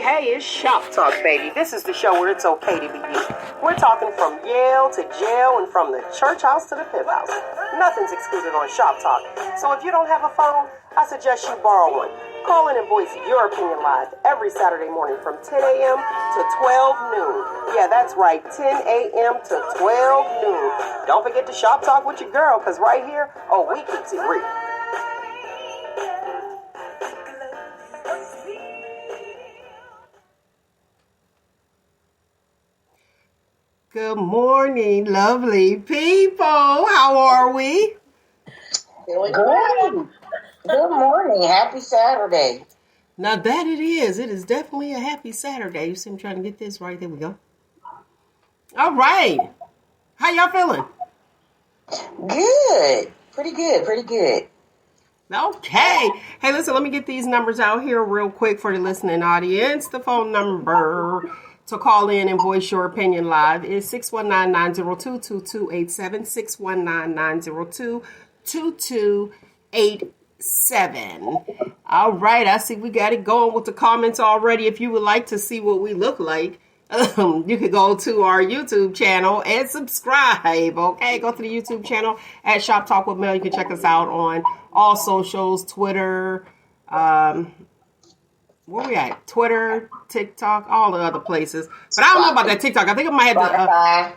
Hey, it's Shop Talk, baby. This is the show where it's okay to be you. We're talking from Yale to jail and from the church house to the pimp house. Nothing's excluded on Shop Talk. So if you don't have a phone, I suggest you borrow one. Call in and voice your opinion live every Saturday morning from 10 a.m. to 12 noon. Yeah, that's right, 10 a.m. to 12 noon. Don't forget to Shop Talk with your girl, because right here, we keeps it real. Good morning, lovely people. How are we? Good. Good morning. Happy Saturday. Now that it is. It is definitely a happy Saturday. You see me trying to get this right. There we go. All right. How y'all feeling? Good. Pretty good. Okay. Hey, listen, let me get these numbers out here real quick for the listening audience. The phone number to call in and voice your opinion live is 619-902-2287, 619-902-2287. All right, I see we got it going with the comments already. If you would like to see what we look like, you could go to our YouTube channel and subscribe, okay? Go to the YouTube channel at Shop Talk with Mel. You can check us out on all socials, Twitter, where we at? Twitter, TikTok, all the other places. But I don't know about that TikTok. I think I might have to,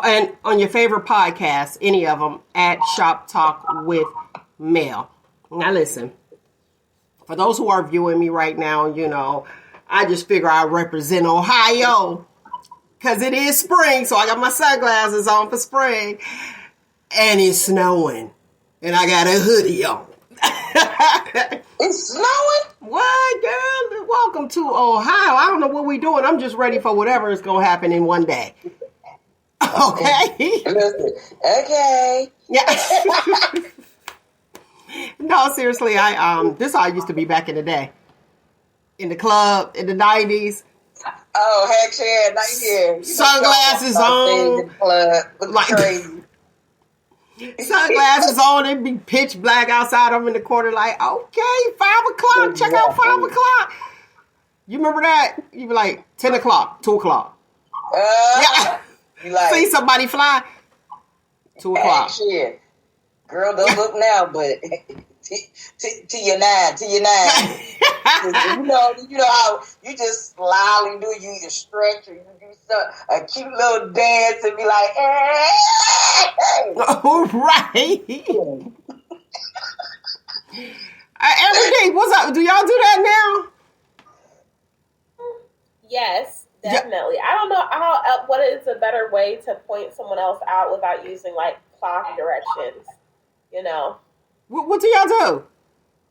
and on your favorite podcast, any of them, at Shop Talk with Mel. Now listen, for those who are viewing me right now, you know, I just figure I represent Ohio because it is spring. So I got my sunglasses on for spring and it's snowing and I got a hoodie on. It's snowing? What, girl? Welcome to Ohio. I don't know what we're doing. I'm just ready for whatever is going to happen in one day. Okay? Listen, okay. Yeah. No, seriously, this is how I used to be back in the day. In the club, in the 90s. Oh, heck yeah. Sunglasses on. Club. Like, crazy. Sunglasses on, it'd be pitch black outside. I'm in the corner like, okay, 5 o'clock, check out 5 o'clock. You remember that? You be like, 10 o'clock, 2 o'clock. Yeah. You like, see somebody fly? 2 o'clock. Shit. Girl, don't look now, but to your nine. You know how you just slyly do, you either stretch or you do a cute little dance and be like, hey. All right. AmberDee, what's up? Do y'all do that now? Yes, definitely. I don't know what is a better way to point someone else out without using like clock directions. You know. What do y'all do?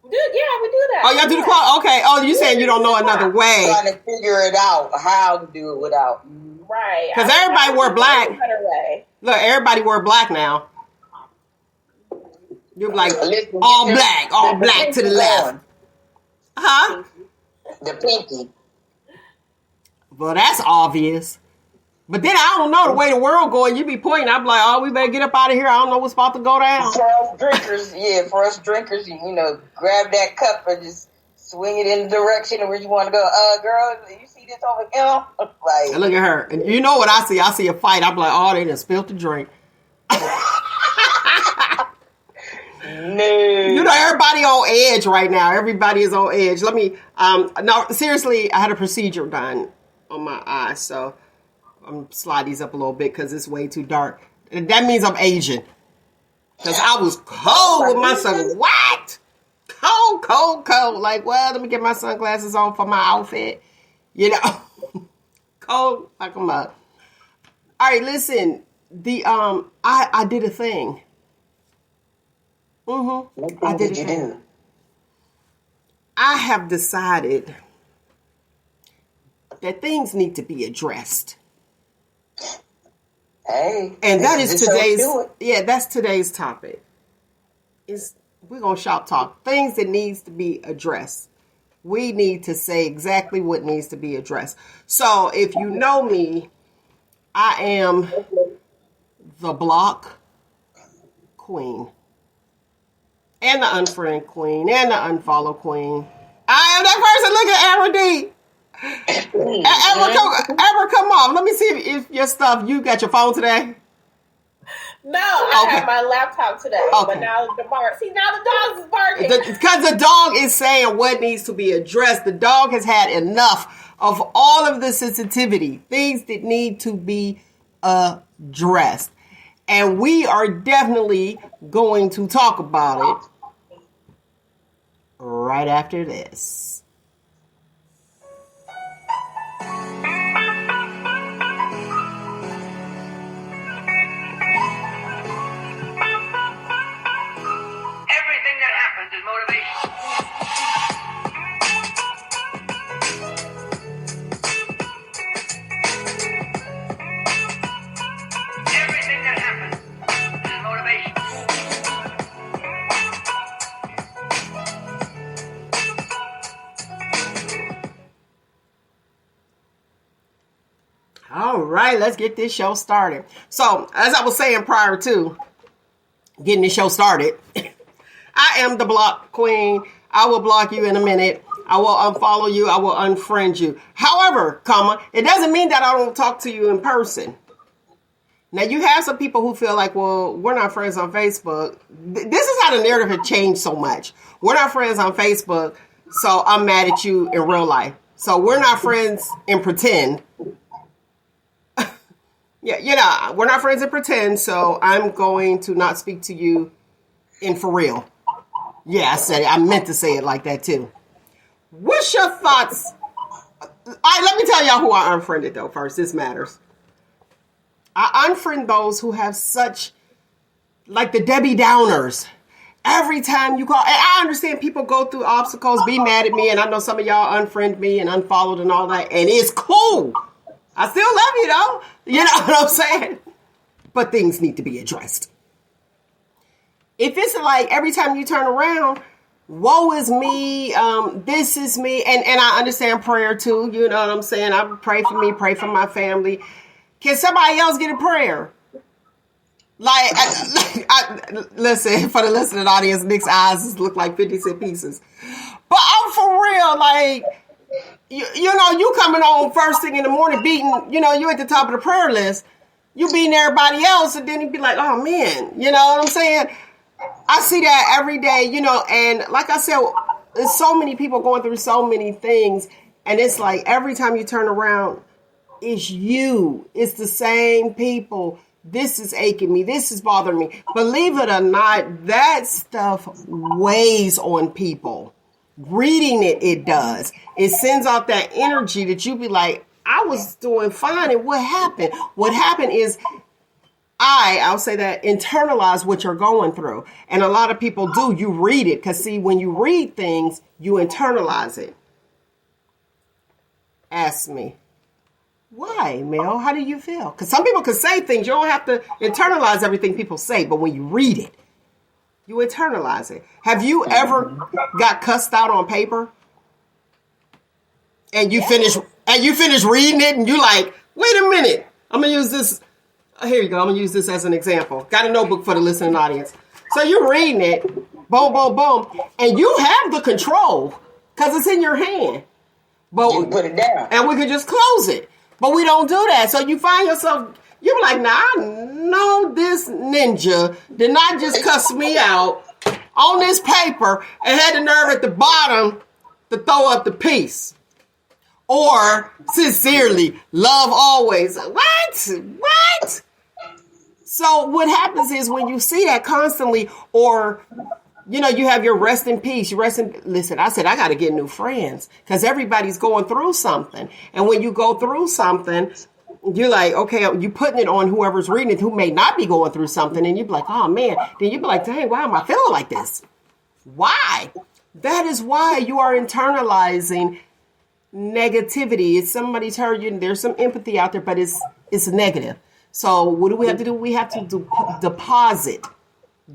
We do that. Oh, y'all do the clock? Okay. Oh, you saying you don't know another way? Trying to figure it out how to do it without. Right. Because everybody wear black. Better way. Look, everybody wear black now. You're like all black to the left. Huh? The pinky. Well, that's obvious. But then I don't know the way the world going. You be pointing. I'm like, oh, we better get up out of here. I don't know what's about to go down. For us drinkers, you know, grab that cup and just swing it in the direction where you want to go. Girl, you see this over here? Like, and look at her. And you know what I see? I see a fight. I'm like, oh, they done spilled the drink. No. You know, everybody on edge right now. Everybody is on edge. Let me, no, seriously, I had a procedure done on my eyes, so I'm slide these up a little bit because it's way too dark. And that means I'm Asian. Because I was cold with my sun. What? Cold. Like, well, let me get my sunglasses on for my outfit. You know, cold like I'm up. All right, listen. I did a thing. What did you do? I have decided that things need to be addressed. Hey, and that is today's. Yeah, that's today's topic. We're gonna shop talk things that needs to be addressed. We need to say exactly what needs to be addressed. So if you know me, I am the block queen. And the unfriend queen. And the unfollow queen. I am that person. Look at AmberDee. Amber, come on. Let me see if your stuff. You got your phone today? No, I have my laptop today. Okay. But now the dog is barking. Because the dog is saying what needs to be addressed. The dog has had enough of all of the sensitivity, things that need to be addressed. And we are definitely going to talk about it right after this. All right, let's get this show started. So, as I was saying prior to getting this show started, I am the block queen. I will block you in a minute. I will unfollow you. I will unfriend you. However, it doesn't mean that I don't talk to you in person. Now, you have some people who feel like, well, we're not friends on Facebook. This is how the narrative has changed so much. We're not friends on Facebook, so I'm mad at you in real life. So we're not friends in pretend. Yeah, we're not friends in pretend, so I'm going to not speak to you in for real. Yeah, I said it. I meant to say it like that, too. What's your thoughts? All right, let me tell y'all who I unfriended, though, first. This matters. I unfriend those who have such, like the Debbie Downers. Every time you call, and I understand people go through obstacles, be mad at me, and I know some of y'all unfriend me and unfollowed and all that, and it's cool. I still love you, though. You know what I'm saying? But things need to be addressed. If it's like every time you turn around, woe is me, this is me, and I understand prayer too, you know what I'm saying? I pray for me, pray for my family. Can somebody else get a prayer? Listen, for the listening audience, Nick's eyes look like 50-cent pieces. But I'm for real, like... You know, you coming on first thing in the morning beating, you know, you at the top of the prayer list. You beating everybody else, and then you'd be like, oh, man. You know what I'm saying? I see that every day, you know, and like I said, there's so many people going through so many things, and it's like every time you turn around, it's you. It's the same people. This is aching me. This is bothering me. Believe it or not, that stuff weighs on people. Reading it does. It sends out that energy that you be like, I was doing fine, and what happened? What happened is I'll say that, internalize what you're going through. And a lot of people do. You read it, because see, when you read things, you internalize it. Ask me. Why, Mel? How do you feel? Because some people can say things. You don't have to internalize everything people say, but when you read it, you internalize it. Have you ever got cussed out on paper? And you finish reading it, and you like, wait a minute. I'm gonna use this. Here you go. I'm gonna use this as an example. Got a notebook for the listening audience. So you're reading it, boom, boom, boom, and you have the control because it's in your hand. But you put it down, and we can just close it. But we don't do that. So you find yourself. You're like, nah, I know this ninja did not just cuss me out on this paper and had the nerve at the bottom to throw up the piece. Or, sincerely, love always. What? So what happens is when you see that constantly, or, you know, you have your rest in peace. Listen, I said, I got to get new friends because everybody's going through something. And when you go through something, you're like, okay, you're putting it on whoever's reading it who may not be going through something. And you're like, oh, man. Then you'd be like, dang, why am I feeling like this? Why? That is why you are internalizing negativity. If somebody's hurt you, and there's some empathy out there, but it's negative. So what do we have to do? We have to deposit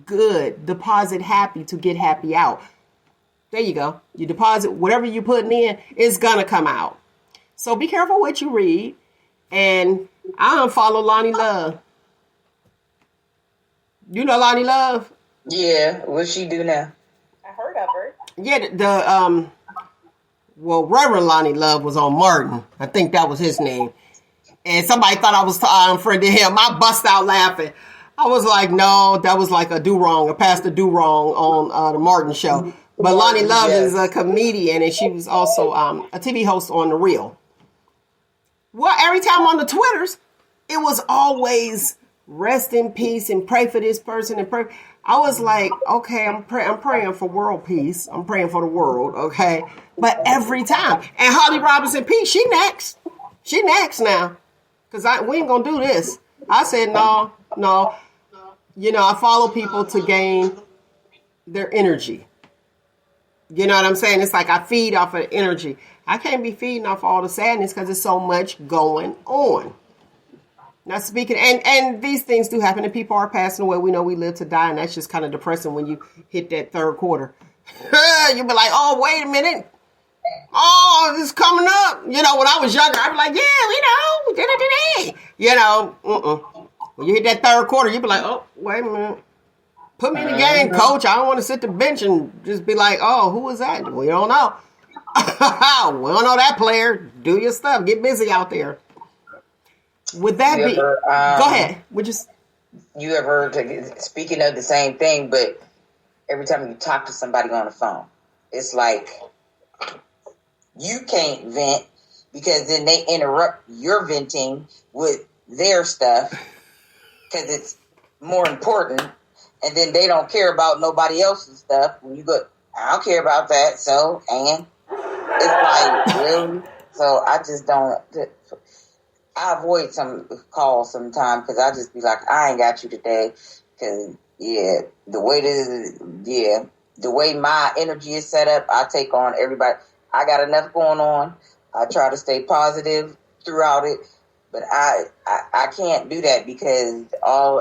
good, deposit happy to get happy out. There you go. You deposit whatever you're putting in, it's going to come out. So be careful what you read. And I unfollow Lonnie Love. You know Lonnie Love? Yeah. What's she do now? I heard of her. Yeah, Well, Reverend Lonnie Love was on Martin. I think that was his name. And somebody thought I was unfriending him. I bust out laughing. I was like, no, that was like a Pastor do-wrong on the Martin show. But Lonnie Love is a comedian, and she was also a TV host on The Real. Well, every time on the Twitters, it was always rest in peace and pray for this person and pray. I was like, okay, I'm praying for world peace. I'm praying for the world, okay? But every time. And Holly Robinson Peete, she next. She next now. Because we ain't going to do this. I said, no. You know, I follow people to gain their energy. You know what I'm saying? It's like I feed off of energy. I can't be feeding off all the sadness because there's so much going on. Now speaking, and these things do happen, and people are passing away. We know we live to die, and that's just kind of depressing when you hit that third quarter. You'll be like, oh, wait a minute. Oh, it's coming up. You know, when I was younger, I'd be like, yeah, we know. You know, when you hit that third quarter, you'd be like, oh, wait a minute. Put me in the game, coach. I don't want to sit the bench and just be like, oh, who was that? We don't know. We don't know that player. Do your stuff. Get busy out there. Would that be? Go ahead. You ever, speaking of the same thing, but every time you talk to somebody on the phone, it's like you can't vent because then they interrupt your venting with their stuff because it's more important, and then they don't care about nobody else's stuff. When you go, I don't care about that. So, and it's like really. So I just don't. I avoid some calls sometimes because I just be like, I ain't got you today. Because, the way my energy is set up, I take on everybody. I got enough going on. I try to stay positive throughout it. But I can't do that because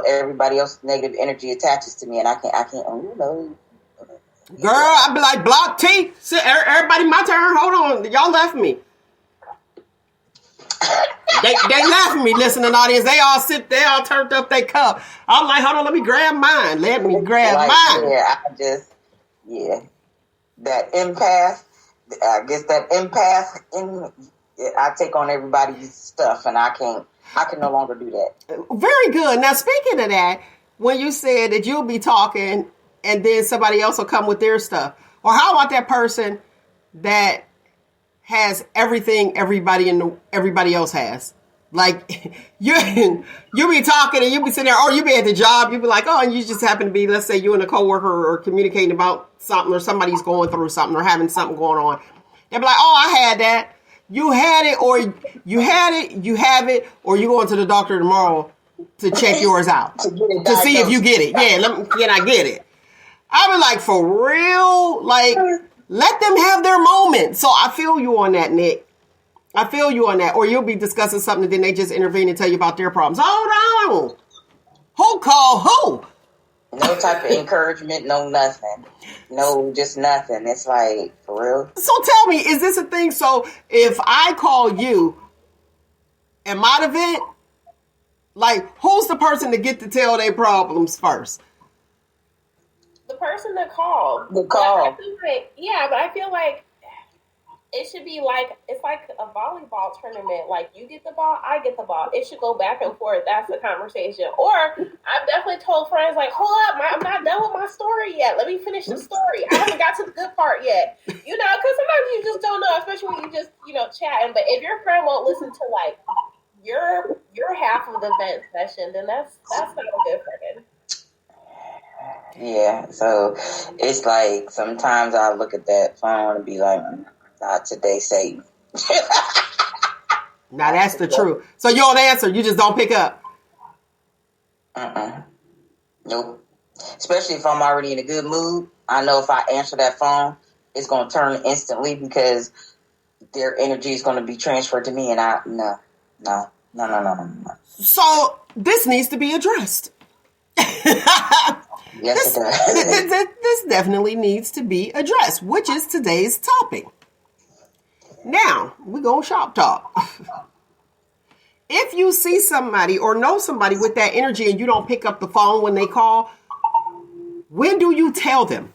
everybody else's negative energy attaches to me. And I can't, Girl, I'd be like, block T. Everybody, my turn. Hold on. Y'all left me. They left me, listening audience. They all turned up their cup. I'm like, hold on, let me grab mine. Let me grab mine. That empath. I guess that empath. I take on everybody's stuff, and I can no longer do that. Very good. Now, speaking of that, when you said that you'll be talking, and then somebody else will come with their stuff, or how about that person that has everything everybody else has? Like you be talking and you be sitting there, or you be at the job, you be like, oh, and you just happen to be, let's say you and a coworker are communicating about something, or somebody's going through something or having something going on. They'll be like, oh, I had that. You had it, or you have it, or you going to the doctor tomorrow to check yours out to see if you get it. Yeah, can I get it? I be like, for real? Like, let them have their moment. So I feel you on that, Nick. I feel you on that. Or you'll be discussing something and then they just intervene and tell you about their problems. Hold on. Who called who? No type of encouragement, no nothing. No, just nothing. It's like, for real. So tell me, is this a thing? So if I call you, am I the vent? Like, who's the person to get to tell their problems first? The person that called. The call. But I feel like it should be like, it's like a volleyball tournament. Like, you get the ball, I get the ball. It should go back and forth. That's the conversation. Or I've definitely told friends, like, hold up, I'm not done with my story yet. Let me finish the story. I haven't got to the good part yet. You know, because sometimes you just don't know, especially when you just, chatting. But if your friend won't listen to, like, your half of the vent session, then that's not a good friend. Yeah, so it's like sometimes I look at that phone and be like, not today, Satan. Now that's the truth. So you don't answer, you just don't pick up. Nope. Especially if I'm already in a good mood. I know if I answer that phone, it's going to turn instantly because their energy is going to be transferred to me, and no. So this needs to be addressed. Yes, it does. This definitely needs to be addressed, which is today's topic. Now, we're going to shop talk. If you see somebody or know somebody with that energy and you don't pick up the phone when they call, when do you tell them?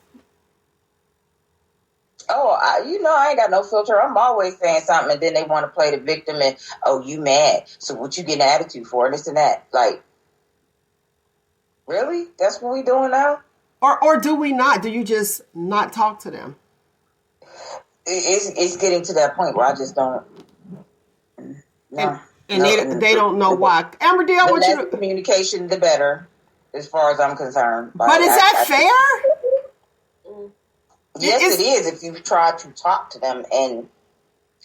Oh, I ain't got no filter. I'm always saying something, and then they want to play the victim and, oh, you mad. So what you getting an attitude for, and this and that. Like, really? That's what we doing now? Or do we not? Do you just not talk to them? It's getting to that point where I just don't. No. And they don't know why. AmberDee, I want you to... communication, the better, as far as I'm concerned. But is that fair? Yes, it is if you try to talk to them. And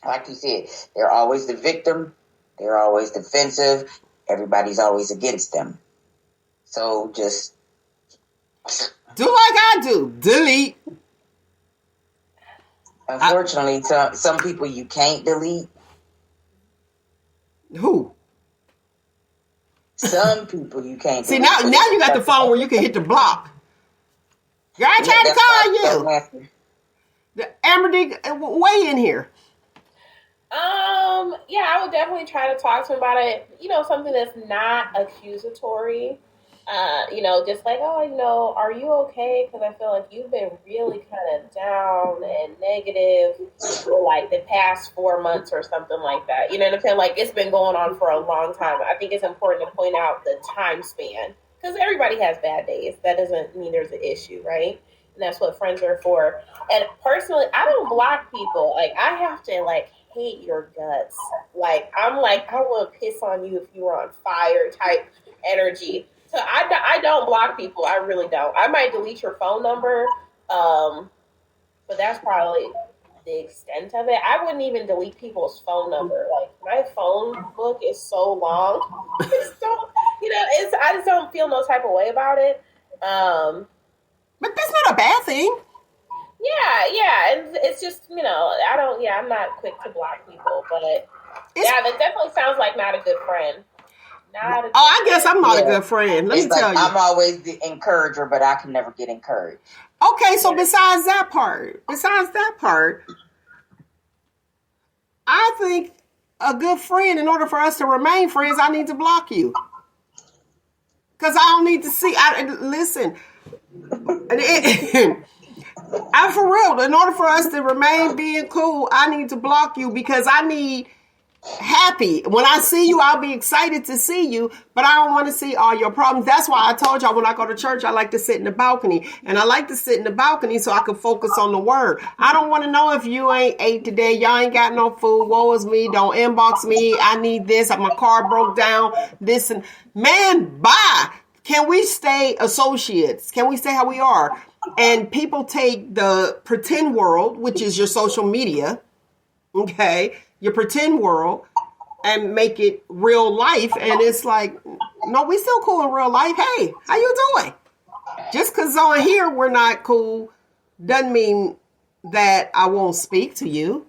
like you said, they're always the victim. They're always defensive. Everybody's always against them. So just... do like I do. Delete. Unfortunately, some people you can't delete. Who? Some people you can't See, delete. now you got the phone where you can hit the block. Girl, I tried to call you. AmberDee, weigh in here. Yeah, I would definitely try to talk to him about it. Something that's not accusatory. Just like, oh, are you okay? Because I feel like you've been really kind of down and negative for like the past 4 months or something like that. You know what I'm saying? Like, it's been going on for a long time. I think it's important to point out the time span because everybody has bad days. That doesn't mean there's an issue, right? And that's what friends are for. And personally, I don't block people. Like, I have to like hate your guts. Like, I'm like, I want to piss on you if you were on fire type energy. So I don't block people. I really don't. I might delete your phone number, but that's probably the extent of it. I wouldn't even delete people's phone number. Like, my phone book is so long. I just don't feel no type of way about it. But that's not a bad thing. Yeah. It's just, I'm not quick to block people, but that definitely sounds like not a good friend. I guess I'm not a good friend. Let me tell you. I'm always the encourager, but I can never get encouraged. Okay, so besides that part, I think a good friend, in order for us to remain friends, I need to block you. Because I don't need to see. Listen. I'm for real. In order for us to remain being cool, I need to block you because I need happy. When I see you, I'll be excited to see you, but I don't want to see all your problems. That's why I told y'all when I go to church, I like to sit in the balcony. And I like to sit in the balcony so I can focus on the word. I don't want to know if you ain't ate today. Y'all ain't got no food. Woe is me. Don't inbox me. I need this. My car broke down. This and man, bye. Can we stay associates? Can we stay how we are? And people take the pretend world, which is your social media, okay, your pretend world, and make it real life. And it's like, no, we still cool in real life. Hey, how you doing? Just because on here we're not cool doesn't mean that I won't speak to you.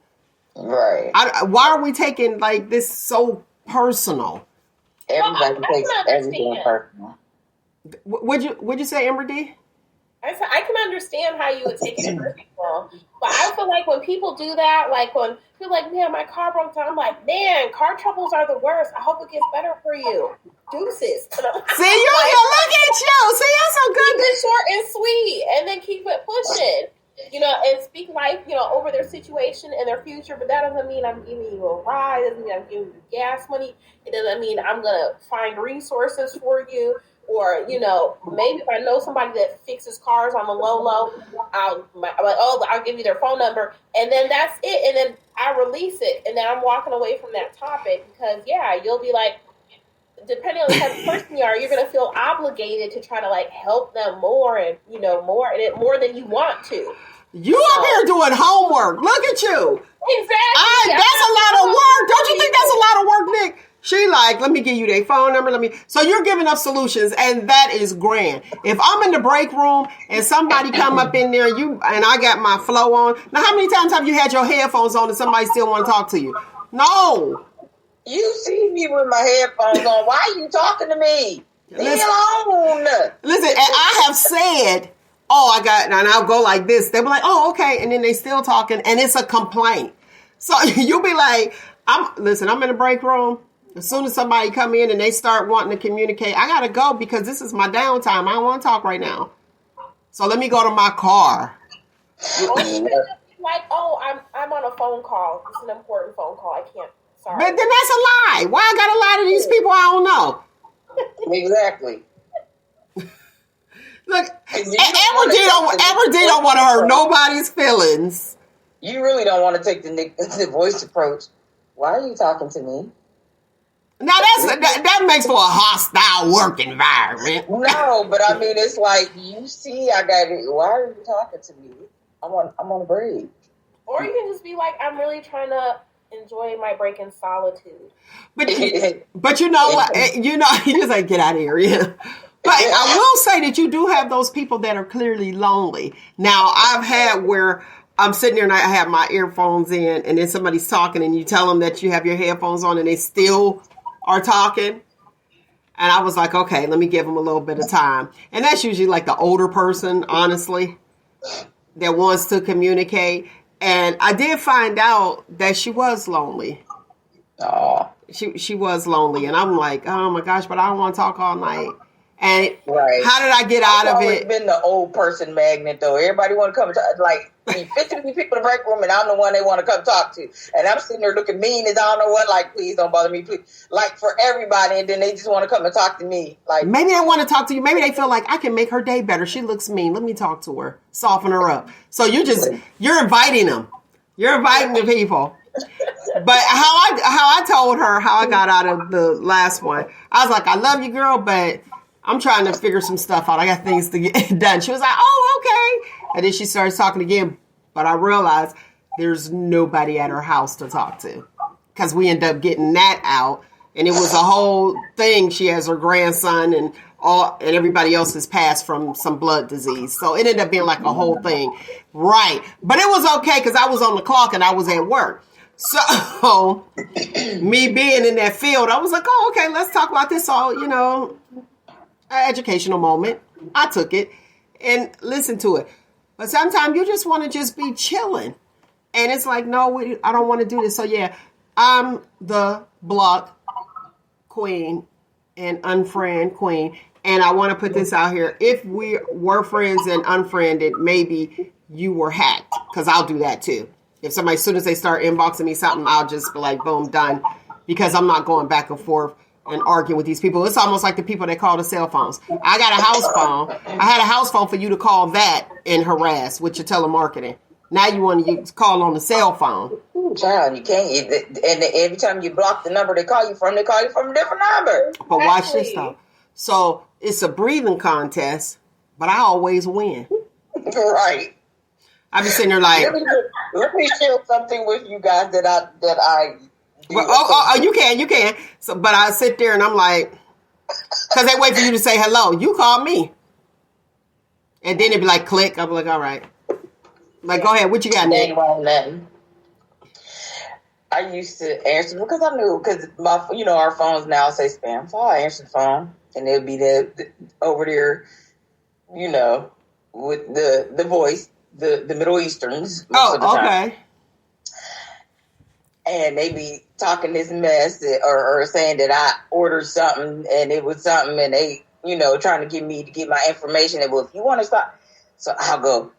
Right. Why are we taking like this so personal? Everybody takes everything personal. Would you say, AmberDee? I can understand how you would take it personal, but I feel like when people do that, like when people are like, man, my car broke down, I'm like, man, car troubles are the worst. I hope it gets better for you. Deuces. See, you look at you. See, that's so good. Keep it short and sweet, and then keep it pushing. And speak life, over their situation and their future. But that doesn't mean I'm giving you a ride. It doesn't mean I'm giving you gas money. It doesn't mean I'm gonna find resources for you. Or, maybe if I know somebody that fixes cars on the low, I'll give you their phone number. And then that's it. And then I release it. And then I'm walking away from that topic because, you'll be like, depending on the type of person you are, you're going to feel obligated to try to, like, help them more and, more than you want to. You up here doing homework. Look at you. Exactly. That's a lot of work. Don't you think that's a lot of work, Nick? She like, let me give you their phone number. So you're giving up solutions, and that is grand. If I'm in the break room and somebody come up in there, and I got my flow on. Now, how many times have you had your headphones on and somebody still want to talk to you? No. You see me with my headphones on. Why are you talking to me? Leave me alone. Listen, and I have said, and I'll go like this. They'll be like, oh, okay. And then they still talking, and it's a complaint. So you'll be like, I'm in the break room. As soon as somebody come in and they start wanting to communicate, I got to go because this is my downtime. I don't want to talk right now. So let me go to my car. like, oh, I'm on a phone call. It's an important phone call. I can't. Sorry. But then that's a lie. Why I gotta lie to these people I don't know? Exactly. Look, AmberDee don't want to hurt nobody's feelings. You really don't want to take the voice approach. Why are you talking to me? Now that makes for a hostile work environment. No, but I mean, it's like, you see, I got it. Why are you talking to me? I'm on a break. Or you can just be like, I'm really trying to enjoy my break in solitude. But you know what? You just like, get out of here. Yeah. But I will say that you do have those people that are clearly lonely. Now, I've had where I'm sitting there and I have my earphones in and then somebody's talking and you tell them that you have your headphones on and they still are talking. And I was like, okay, let me give them a little bit of time. And that's usually like the older person, honestly, that wants to communicate. And I did find out that she was lonely. Oh. She was lonely. And I'm like, oh my gosh, but I don't want to talk all night. And right. How did I get out of it? I've been the old person magnet, though. Everybody want to come talk. Like, 50 people in the break room, and I'm the one they want to come talk to. And I'm sitting there looking mean as I don't know what. Like, please don't bother me, please. Like, for everybody, and then they just want to come and talk to me. Like, maybe they want to talk to you. Maybe they feel like I can make her day better. She looks mean. Let me talk to her, soften her up. So you're inviting them. You're inviting the people. But how I told her how I got out of the last one, I was like, I love you, girl, but I'm trying to figure some stuff out. I got things to get done. She was like, oh, okay. And then she starts talking again. But I realized there's nobody at her house to talk to. Because we end up getting that out. And it was a whole thing. She has her grandson and everybody else has passed from some blood disease. So it ended up being like a whole thing. Right. But it was okay because I was on the clock and I was at work. So me being in that field, I was like, oh, okay, let's talk about this all, an educational moment. I took it and listened to it. But sometimes you just want to just be chilling. And it's like, no, I don't want to do this. So yeah, I'm the block queen and unfriend queen. And I want to put this out here. If we were friends and unfriended, maybe you were hacked. Because I'll do that too. If somebody, as soon as they start inboxing me something, I'll just be like, boom, done. Because I'm not going back and forth and arguing with these people. It's almost like the people that call the cell phones. I got a house phone. I had a house phone for you to call that and harass with your telemarketing. Now you want to call on the cell phone. Child, you can't. And every time you block the number they call you from a different number. But watch this though. So it's a breathing contest, but I always win. Right. I be sitting there like, let me share something with you guys that I. Well, you can. So, but I sit there and I'm like, because they wait for you to say hello. You call me. And then it'd be like, click. I'll be like, all right. Like, go ahead. What you got, Nick? I used to answer because I knew, because our phones now say spam. So I answer the phone and it'll be over there, with the voice, the Middle Easterns. Oh, okay. And they be talking this mess or saying that I ordered something and it was something and they, trying to get me to get my information. And, well, if you want to stop. So I'll go,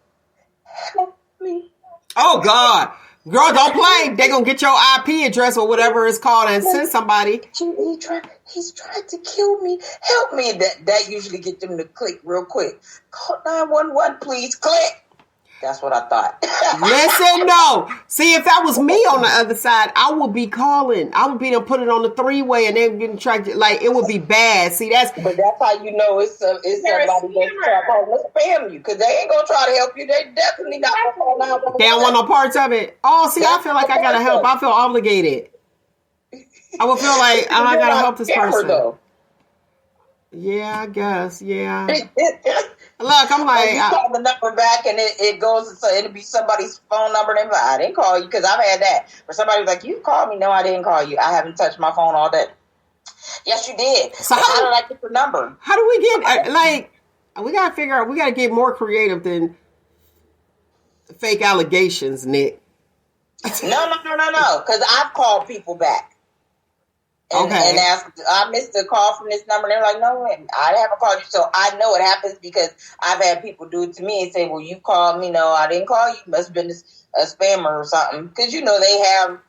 help me. Oh, God. Girl, don't play. They're going to get your IP address or whatever it's called and send somebody. He's trying to kill me. Help me. That usually get them to click real quick. Call 911, please. Click. That's what I thought. Listen, no. See, if that was me on the other side, I would be calling. I would be to put it on the 3-way and then getting tracked. Like, it would be bad. See, But that's how you know it's somebody that's trying to spam you. Because they ain't going to try to help you. They definitely not going to call 911. They don't want no parts of it. Oh, see, I feel like I got to help. I feel obligated. I would feel like I got to help this person. Though. Yeah, I guess. Yeah. Look, I'm like, you call the number back and it goes, so it'll be somebody's phone number. And like, I didn't call you, because I've had that. Or somebody was like, you called me. No, I didn't call you. I haven't touched my phone all day. Yes, you did. So how did I get your number? How do we get, we got to figure out, we got to get more creative than fake allegations, Nick. No. Because I've called people back. and ask, I missed a call from this number. And they're like, no, I haven't called you. So I know it happens because I've had people do it to me and say, well, you called me. No, I didn't call you. Must have been a spammer or something. Because, they have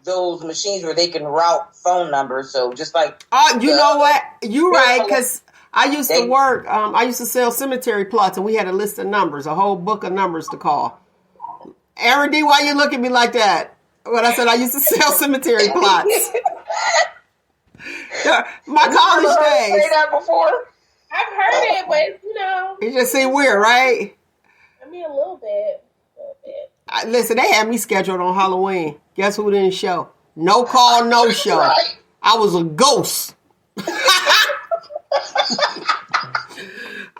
those machines where they can route phone numbers. So just like... you know what? You're right, because I used to work, I used to sell cemetery plots, and we had a list of numbers, a whole book of numbers to call. AmberDee, why you look at me like that? When I said I used to sell cemetery plots. My college days. Say that before? I've heard it, but it just seemed weird, right? I mean, a little bit. Listen, they had me scheduled on Halloween. Guess who didn't show? No call, no show. Right. I was a ghost.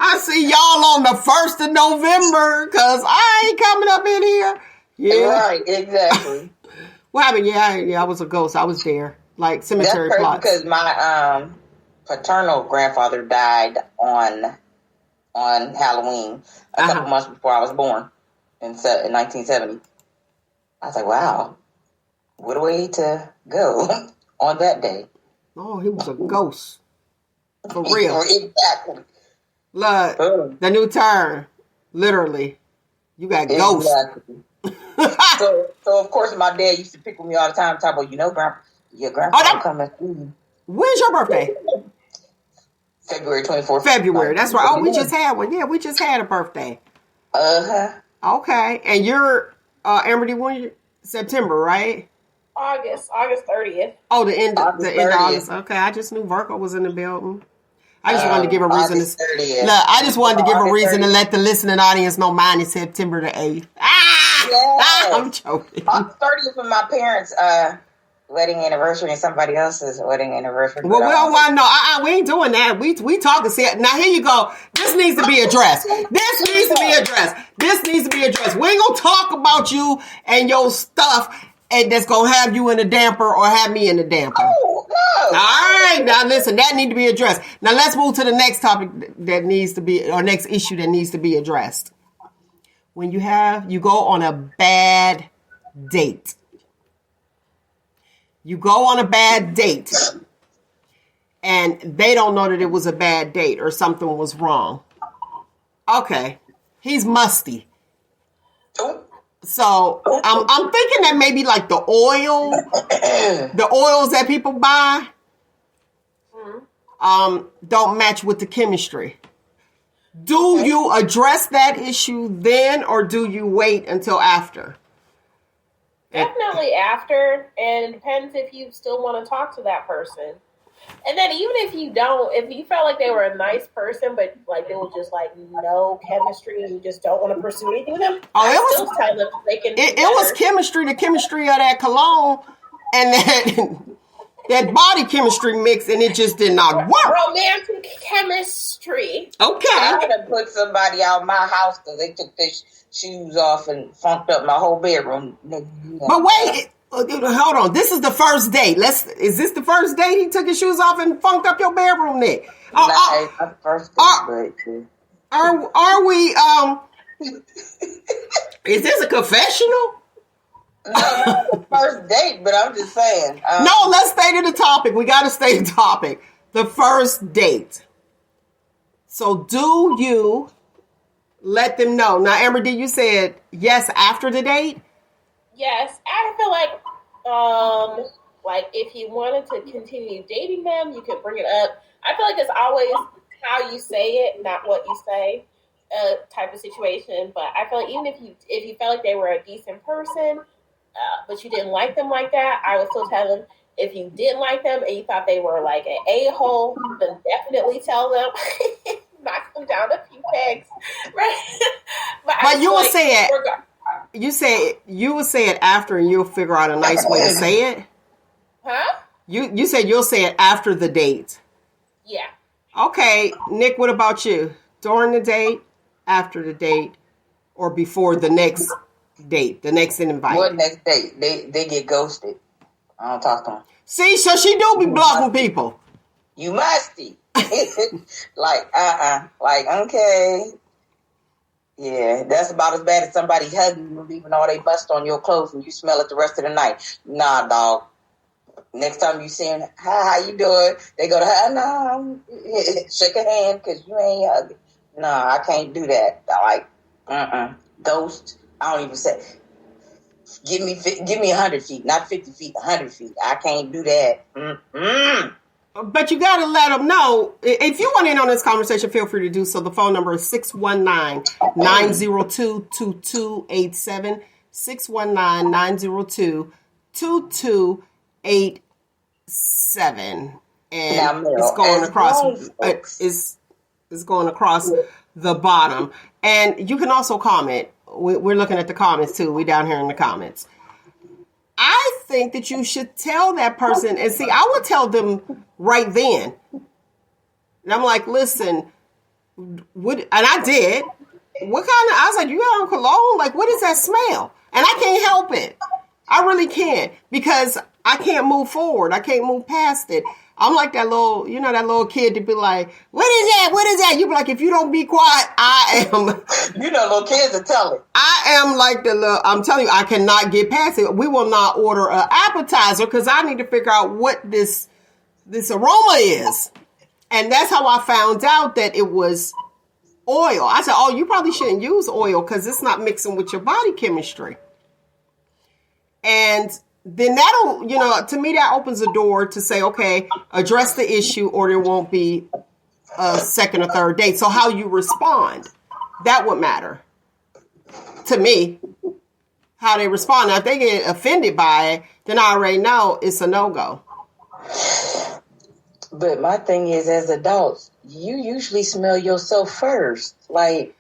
I see y'all on the 1st of November because I ain't coming up in here. Yeah. Right, exactly. What happened? Yeah, I was a ghost. I was there. Like cemetery plots. Because my paternal grandfather died on Halloween a couple months before I was born in 1970. I was like, wow, what a way to go on that day. Oh, he was a ghost. For real. Exactly. Look, the new term. Literally. You got ghosts. Exactly. so of course my dad used to pick with me all the time, talk about, your grandpa coming through. When's your birthday? February 24th. February, that's right. Oh, we just had one. Yeah, we just had a birthday. Okay. And you're AmberDee, when September, right? August 30th. Oh, the end of August. Okay, I just knew Virgo was in the building. I just wanted to give a reason to let the listening audience know mine is September the 8th. Yes. I'm joking. 30th of my parents' wedding anniversary and somebody else's wedding anniversary. Well, we don't want to know. We ain't doing that. We talking. See, now here you go. This needs to be addressed. This needs to be addressed. We ain't gonna talk about you and your stuff, and that's gonna have you in the damper or have me in the damper. Oh, no. All right, now listen, that need to be addressed. Now let's move to the next topic that needs to be, or next issue that needs to be addressed. When you go on a bad date. You go on a bad date and they don't know that it was a bad date or something was wrong. Okay. He's musty. So I'm thinking that maybe like the oils that people buy, don't match with the chemistry. Do you address that issue then, or do you wait until after? Definitely after, and it depends if you still want to talk to that person. And then even if you don't, if you felt like they were a nice person, but like there was just like no chemistry and you just don't want to pursue anything with them, it was chemistry, the chemistry of that cologne and that body chemistry mix, and it just did not work. Romantic chemistry. Okay. I would have put somebody out of my house because they took their shoes off and funked up my whole bedroom. But wait, hold on. This is the first date. Is this the first date he took his shoes off and funked up your bedroom, Nick? It's not the first date, are we, is this a confessional? No, not the first date, but I'm just saying. No, let's stay to the topic. We got to stay to the topic. The first date. So do you let them know? Now, AmberDee, you said yes after the date? Yes. I feel like if you wanted to continue dating them, you could bring it up. I feel like it's always how you say it, not what you say, type of situation. But I feel like even if you felt like they were a decent person, but you didn't like them like that, I would still tell them. If you didn't like them and you thought they were like an a-hole, then definitely tell them. Knock them down a few pegs, right? But you will say it. You will say it after, and you'll figure out a nice way to say it. Huh? You said you'll say it after the date. Yeah. Okay, Nick. What about you? During the date, after the date, or before the next date, the next invite? What next date? They get ghosted. I don't talk to them. See, so she do be blocking people. You musty. Like, like, okay. Yeah, that's about as bad as somebody hugging you, leaving all they bust on your clothes, and you smell it the rest of the night. Nah, dog. Next time you see them, hi, how you doing? They go to hi, no, shake a hand because you ain't ugly. No, I can't do that. I like, ghost. I don't even say. Give me 100 feet, not 50 feet, 100 feet. I can't do that. But you got to let them know. If you want in on this conversation, feel free to do so. The phone number is 619-902-2287. 619-902-2287. And Now, Mel, it's going across. folks, It's going across the bottom. And you can also comment. We're looking at the comments too. We're down here in the comments. I think that you should tell that person, and see, I would tell them right then. And I'm like, listen, and I did. What kind of, I was like, you got on cologne? Like, what is that smell? And I can't help it. I really can't, because I can't move forward. I can't move past it. I'm like that little, that little kid to be like, what is that? What is that? You be like, if you don't be quiet, I am. Little kids are telling. I am like I'm telling you, I cannot get past it. We will not order an appetizer because I need to figure out what this aroma is. And that's how I found out that it was oil. I said, oh, you probably shouldn't use oil because it's not mixing with your body chemistry. And then that'll, to me, that opens the door to say, okay, address the issue or there won't be a second or third date. So how you respond, that would matter to me, how they respond. Now, if they get offended by it, then I already know it's a no-go. But my thing is, as adults, you usually smell yourself first. Like,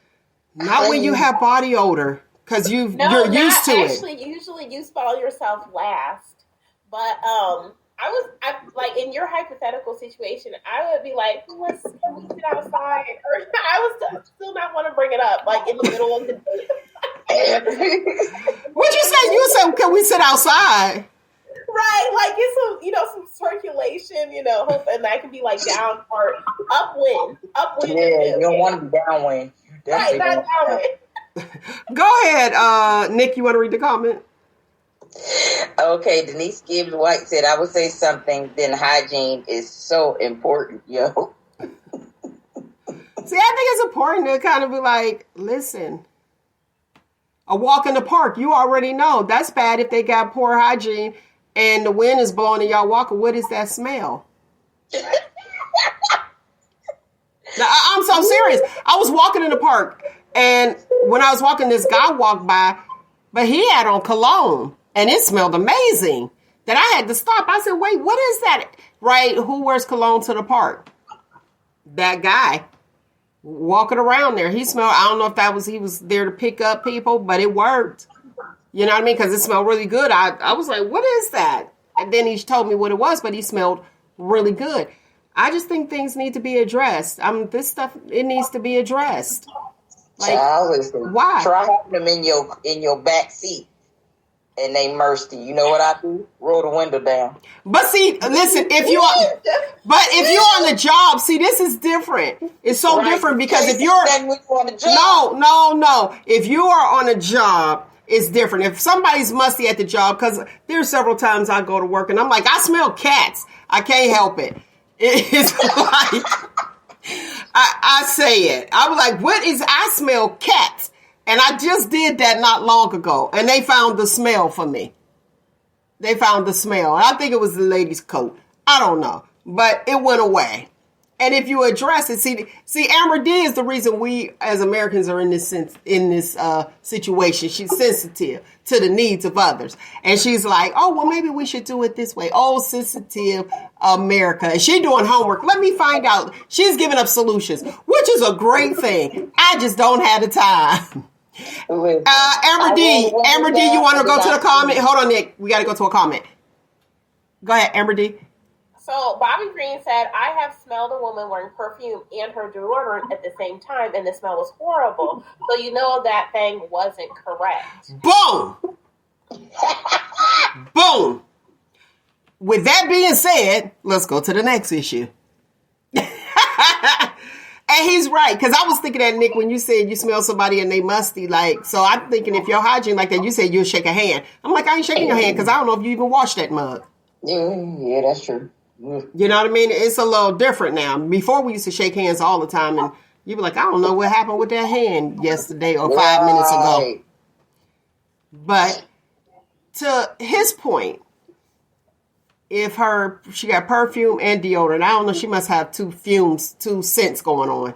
not when you have body odor. Because you're used to it. Actually, usually you smell yourself last. But I like in your hypothetical situation, I would be like, can we sit outside? Or I would still not want to bring it up, like in the middle of the day. What'd you say? You said, can we sit outside? Right, like get some circulation, and that can be like down or upwind. Yeah, you don't want to be downwind. Right, not downwind. Go ahead, Nick. You want to read the comment? Okay, Denise Gibbs White said, I would say something, then hygiene is so important, yo. See, I think it's important to kind of be like, listen, a walk in the park, you already know that's bad if they got poor hygiene and the wind is blowing and y'all walking. What is that smell? Now, I'm so serious. I was walking in the park. And when I was walking, this guy walked by, but he had on cologne, and it smelled amazing. That I had to stop. I said, wait, what is that? Right? Who wears cologne to the park? That guy walking around there. He smelled, I don't know if he was there to pick up people, but it worked. You know what I mean? Because it smelled really good. I was like, what is that? And then he told me what it was, but he smelled really good. I just think things need to be addressed. This stuff, it needs to be addressed. Like, why? Try having them in your back seat, and they mercy. You know what I do? Roll the window down. But see, listen, if you're on the job, see, this is different. It's so different because if you're on the job. No. If you are on a job, it's different. If somebody's musty at the job, because there's several times I go to work and I'm like, I smell cats. I can't help it. It's like. I say it. I was like, I smell cats. And I just did that not long ago. And they found the smell for me. They found the smell. And I think it was the lady's coat. I don't know. But it went away. And if you address it, see, AmberDee is the reason we as Americans are in this situation. She's sensitive to the needs of others. And she's like, oh, well, maybe we should do it this way. Oh, sensitive America. And she's doing homework. Let me find out. She's giving up solutions, which is a great thing. I just don't have the time. AmberDee, you want to go to the comment? Hold on, Nick. We got to go to a comment. Go ahead, AmberDee. So Bobby Green said, I have smelled a woman wearing perfume and her deodorant at the same time, and the smell was horrible. So you know that thing wasn't correct. Boom! Boom! With that being said, let's go to the next issue. And he's right, because I was thinking that, Nick, when you said you smell somebody and they musty, like, so I'm thinking if your hygiene like that, you said you'll shake a hand. I'm like, I ain't shaking your hand because I don't know if you even washed that mug. Yeah, that's true. You know what I mean? It's a little different now. Before we used to shake hands all the time, and you'd be like, I don't know what happened with that hand yesterday or 5 minutes ago. But to his point, if she got perfume and deodorant, I don't know, she must have two scents going on.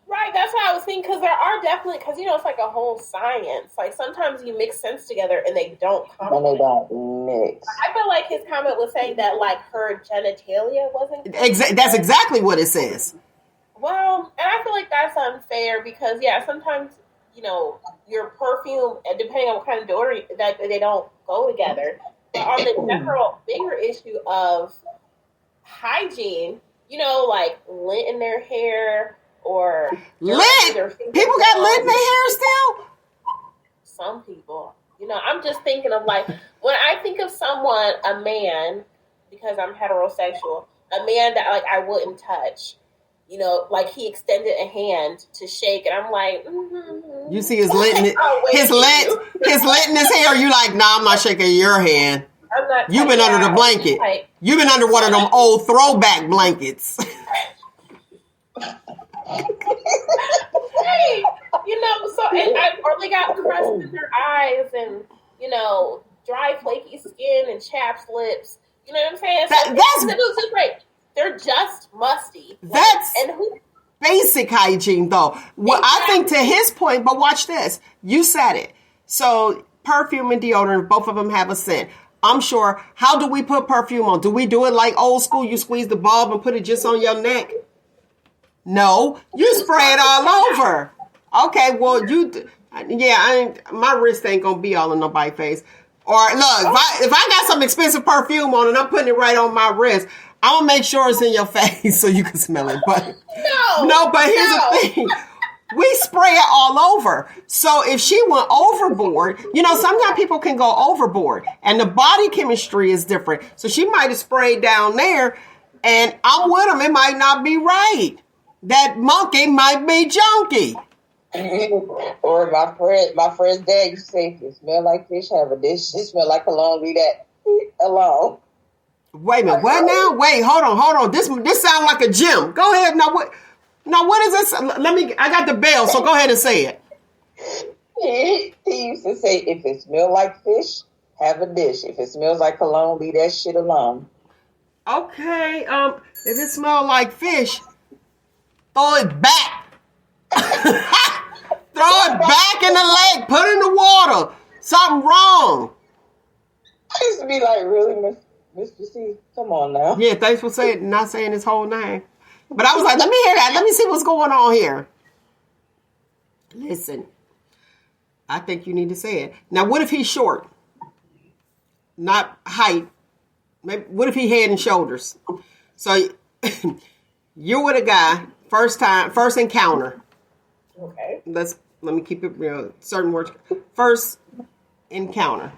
Right, that's what I was thinking, because there are definitely, because, it's like a whole science. Like, sometimes you mix scents together and they don't complement. And they don't mix. I feel like his comment was saying that, like, her genitalia wasn't... That's exactly what it says. Well, and I feel like that's unfair because, sometimes, your perfume, depending on what kind of deodorant, that they don't go together. But on the general bigger issue of hygiene, like lint in their hair or lint. People got lint in their hair still. Some people, I'm just thinking of like when I think of someone, a man, because I'm heterosexual, a man that like I wouldn't touch. Like he extended a hand to shake, and I'm like, you see his lint, his lint in his hair. You like, nah, I'm not shaking your hand. You've been under the blanket. Like, you've been under one of them old throwback blankets. Hey, or they got crust in their eyes, and dry, flaky skin and chapped lips. You know what I'm saying? That's great. They're just musty. That's basic hygiene, though. Well, exactly. I think to his point, but watch this. You said it. So perfume and deodorant, both of them have a scent. I'm sure. How do we put perfume on? Do we do it like old school? You squeeze the bulb and put it just on your neck? No, you spray it all over. Okay, well, my wrist ain't gonna be all in nobody's face. Or look, if I got some expensive perfume on and I'm putting it right on my wrist, I'm gonna make sure it's in your face so you can smell it. But but here's the thing. We spray it all over. So if she went overboard, sometimes people can go overboard and the body chemistry is different. So she might have sprayed down there and I'm with them. It might not be right. That monkey might be junky. Or my friend's dad used to say, if you smell like fish, have a dish. You smell like cologne, leave that alone. Wait a minute. What now? Wait, hold on. This sounds like a gym. Go ahead. Now what is this? I got the bell, so go ahead and say it. He used to say, if it smells like fish, have a dish. If it smells like cologne, leave that shit alone. Okay. If it smells like fish, throw it back. Throw it back in the lake. Put it in the water. Something wrong. I used to be like, really, Mr. C? Come on now. Yeah, thanks for not saying his whole name. But I was like, let me hear that. Let me see what's going on here. Listen, I think you need to say it. Now, what if he's short? Not height. Maybe, what if he head and shoulders? So you're with a guy, first encounter. Okay. Let me keep it real. Certain words. First encounter.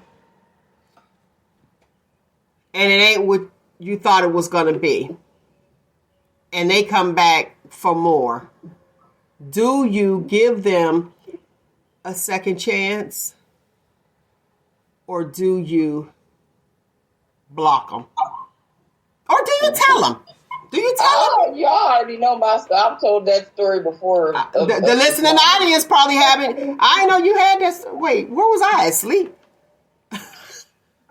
And it ain't what you thought it was going to be. And they come back for more. Do you give them a second chance? Or do you block them? Or do you tell them? You already know my stuff. I've told that story before. The listening audience probably haven't. I know you had this. Wait, where was I? Asleep?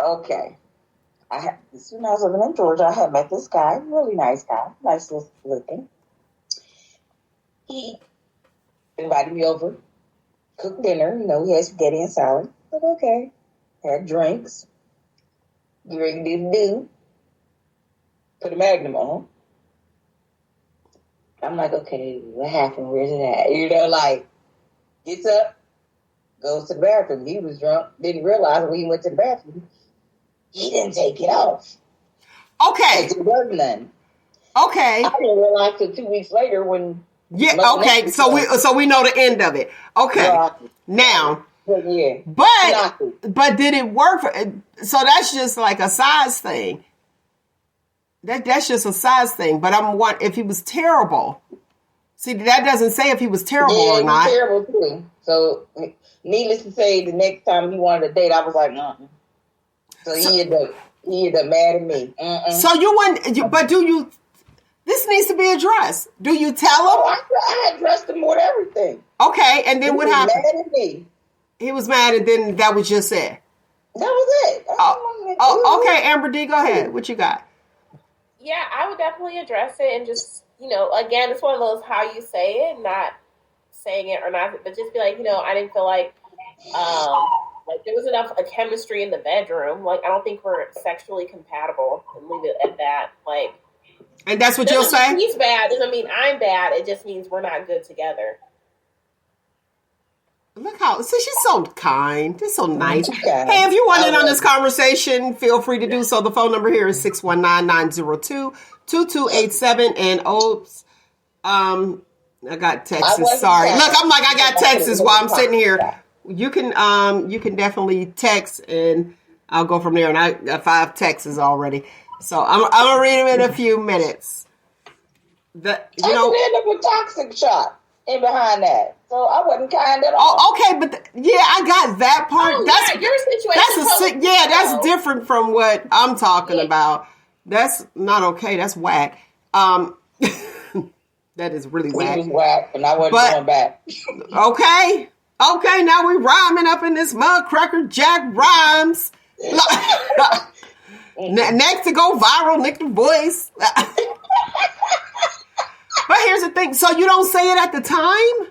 Okay. As soon as I was living in Georgia, I had met this guy, really nice guy, nice looking. He invited me over, cooked dinner, he had spaghetti and salad. But okay, had drinks, get ready to do, put a Magnum on. I'm like, okay, what happened? Where's it at? Gets up, goes to the bathroom. He was drunk, didn't realize when he went to the bathroom, he didn't take it off. Okay. It wasn't none. Okay. I didn't realize till 2 weeks later when. Yeah. Okay. So we know the end of it. Okay. Yeah. Now. Yeah. But did it work? So that's just like a size thing. That's just a size thing. But I'm wondering if he was terrible. See, that doesn't say if he was terrible or not. He was terrible too. So, needless to say, the next time he wanted to date, I was like, no. So he ended up He either mad at me. So you wouldn't, but do you, this needs to be addressed. Do you tell him? Oh, I addressed him with everything. Okay, and then what happened? He was mad at me. He was mad, and then that was just it. That was it. Okay, AmberDee, go ahead. What you got? Yeah, I would definitely address it and just, again, it's one of those how you say it, not saying it or not, but just be like, I didn't feel like there was enough chemistry in the bedroom. Like, I don't think we're sexually compatible, and leave it at that. Like, and that's what you'll say? He's bad. Doesn't mean I'm bad. It just means we're not good together. Look how, see, she's so kind. She's so nice. Okay. Hey, if you want in on this conversation, feel free to do so. The phone number here is 619-902-2287. And oops, I got Texas. Sorry. Look, I'm like, I got Texas while I'm sitting here. You can definitely text, and I'll go from there. And I got 5 texts already. So I'm going to read them in a few minutes. I ended up with toxic shot in behind that. So I wasn't kind at all. Oh, okay, but I got that part. Oh, that's your situation. That's different from what I'm talking about. That's not okay. That's whack. That is really whack. It was whack, and I wasn't going back. Okay, now we rhyming up in this mud cracker jack rhymes. Next to go viral, Nick the Voice. But here's the thing. So you don't say it at the time?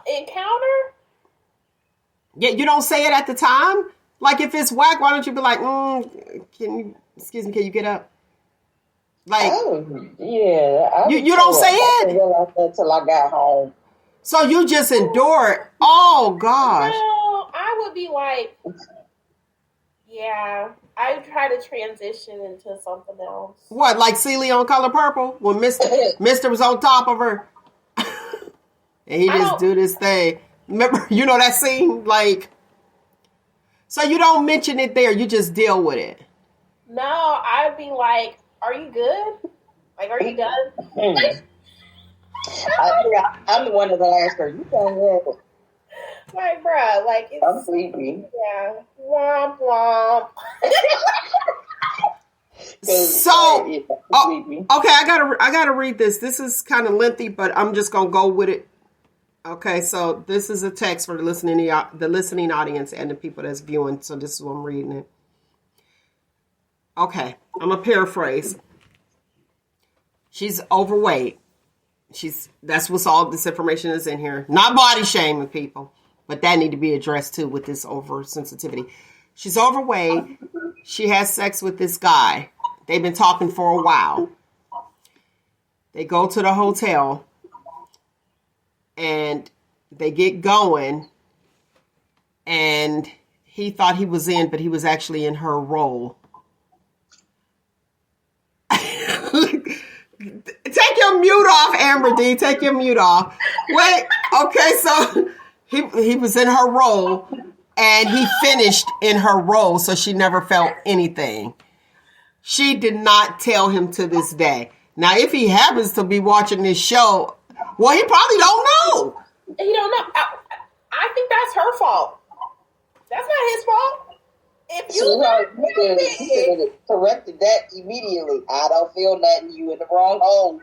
Encounter? Yeah, you don't say it at the time? Like, if it's whack, why don't you be like, can you get up? Like, yeah. You don't say it? I didn't realize that until I got home. So you just endure it? Oh, gosh. No, I would be like, yeah, I would try to transition into something else. What, like Celie on Color Purple? When Mr. was on top of her? And he just do this thing. Remember, that scene? Like, so you don't mention it there. You just deal with it. No, I'd be like, are you good? Like, are you done? I'm the one that asked her, you done well? Like, bruh, like, it's... I'm sleepy. Yeah. Womp womp. So, okay, I gotta read this. This is kind of lengthy, but I'm just gonna go with it. Okay, so this is a text for the listening audience and the people that's viewing. So this is what I'm reading it. Okay, I'm gonna paraphrase. She's overweight. That's what's all this information is in here. Not body shaming people, but that need to be addressed too with this oversensitivity. She's overweight. She has sex with this guy. They've been talking for a while. They go to the hotel and they get going, and he thought he was in, but he was actually in her role. Take your mute off, AmberDee. Take your mute off. Wait. Okay, so he was in her role, and he finished in her role, so she never felt anything. She did not tell him to this day. Now, if he happens to be watching this show, well, he probably don't know. He don't know. I think that's her fault. That's not his fault. If you should have corrected that immediately. I don't feel nothing. You in the wrong hole.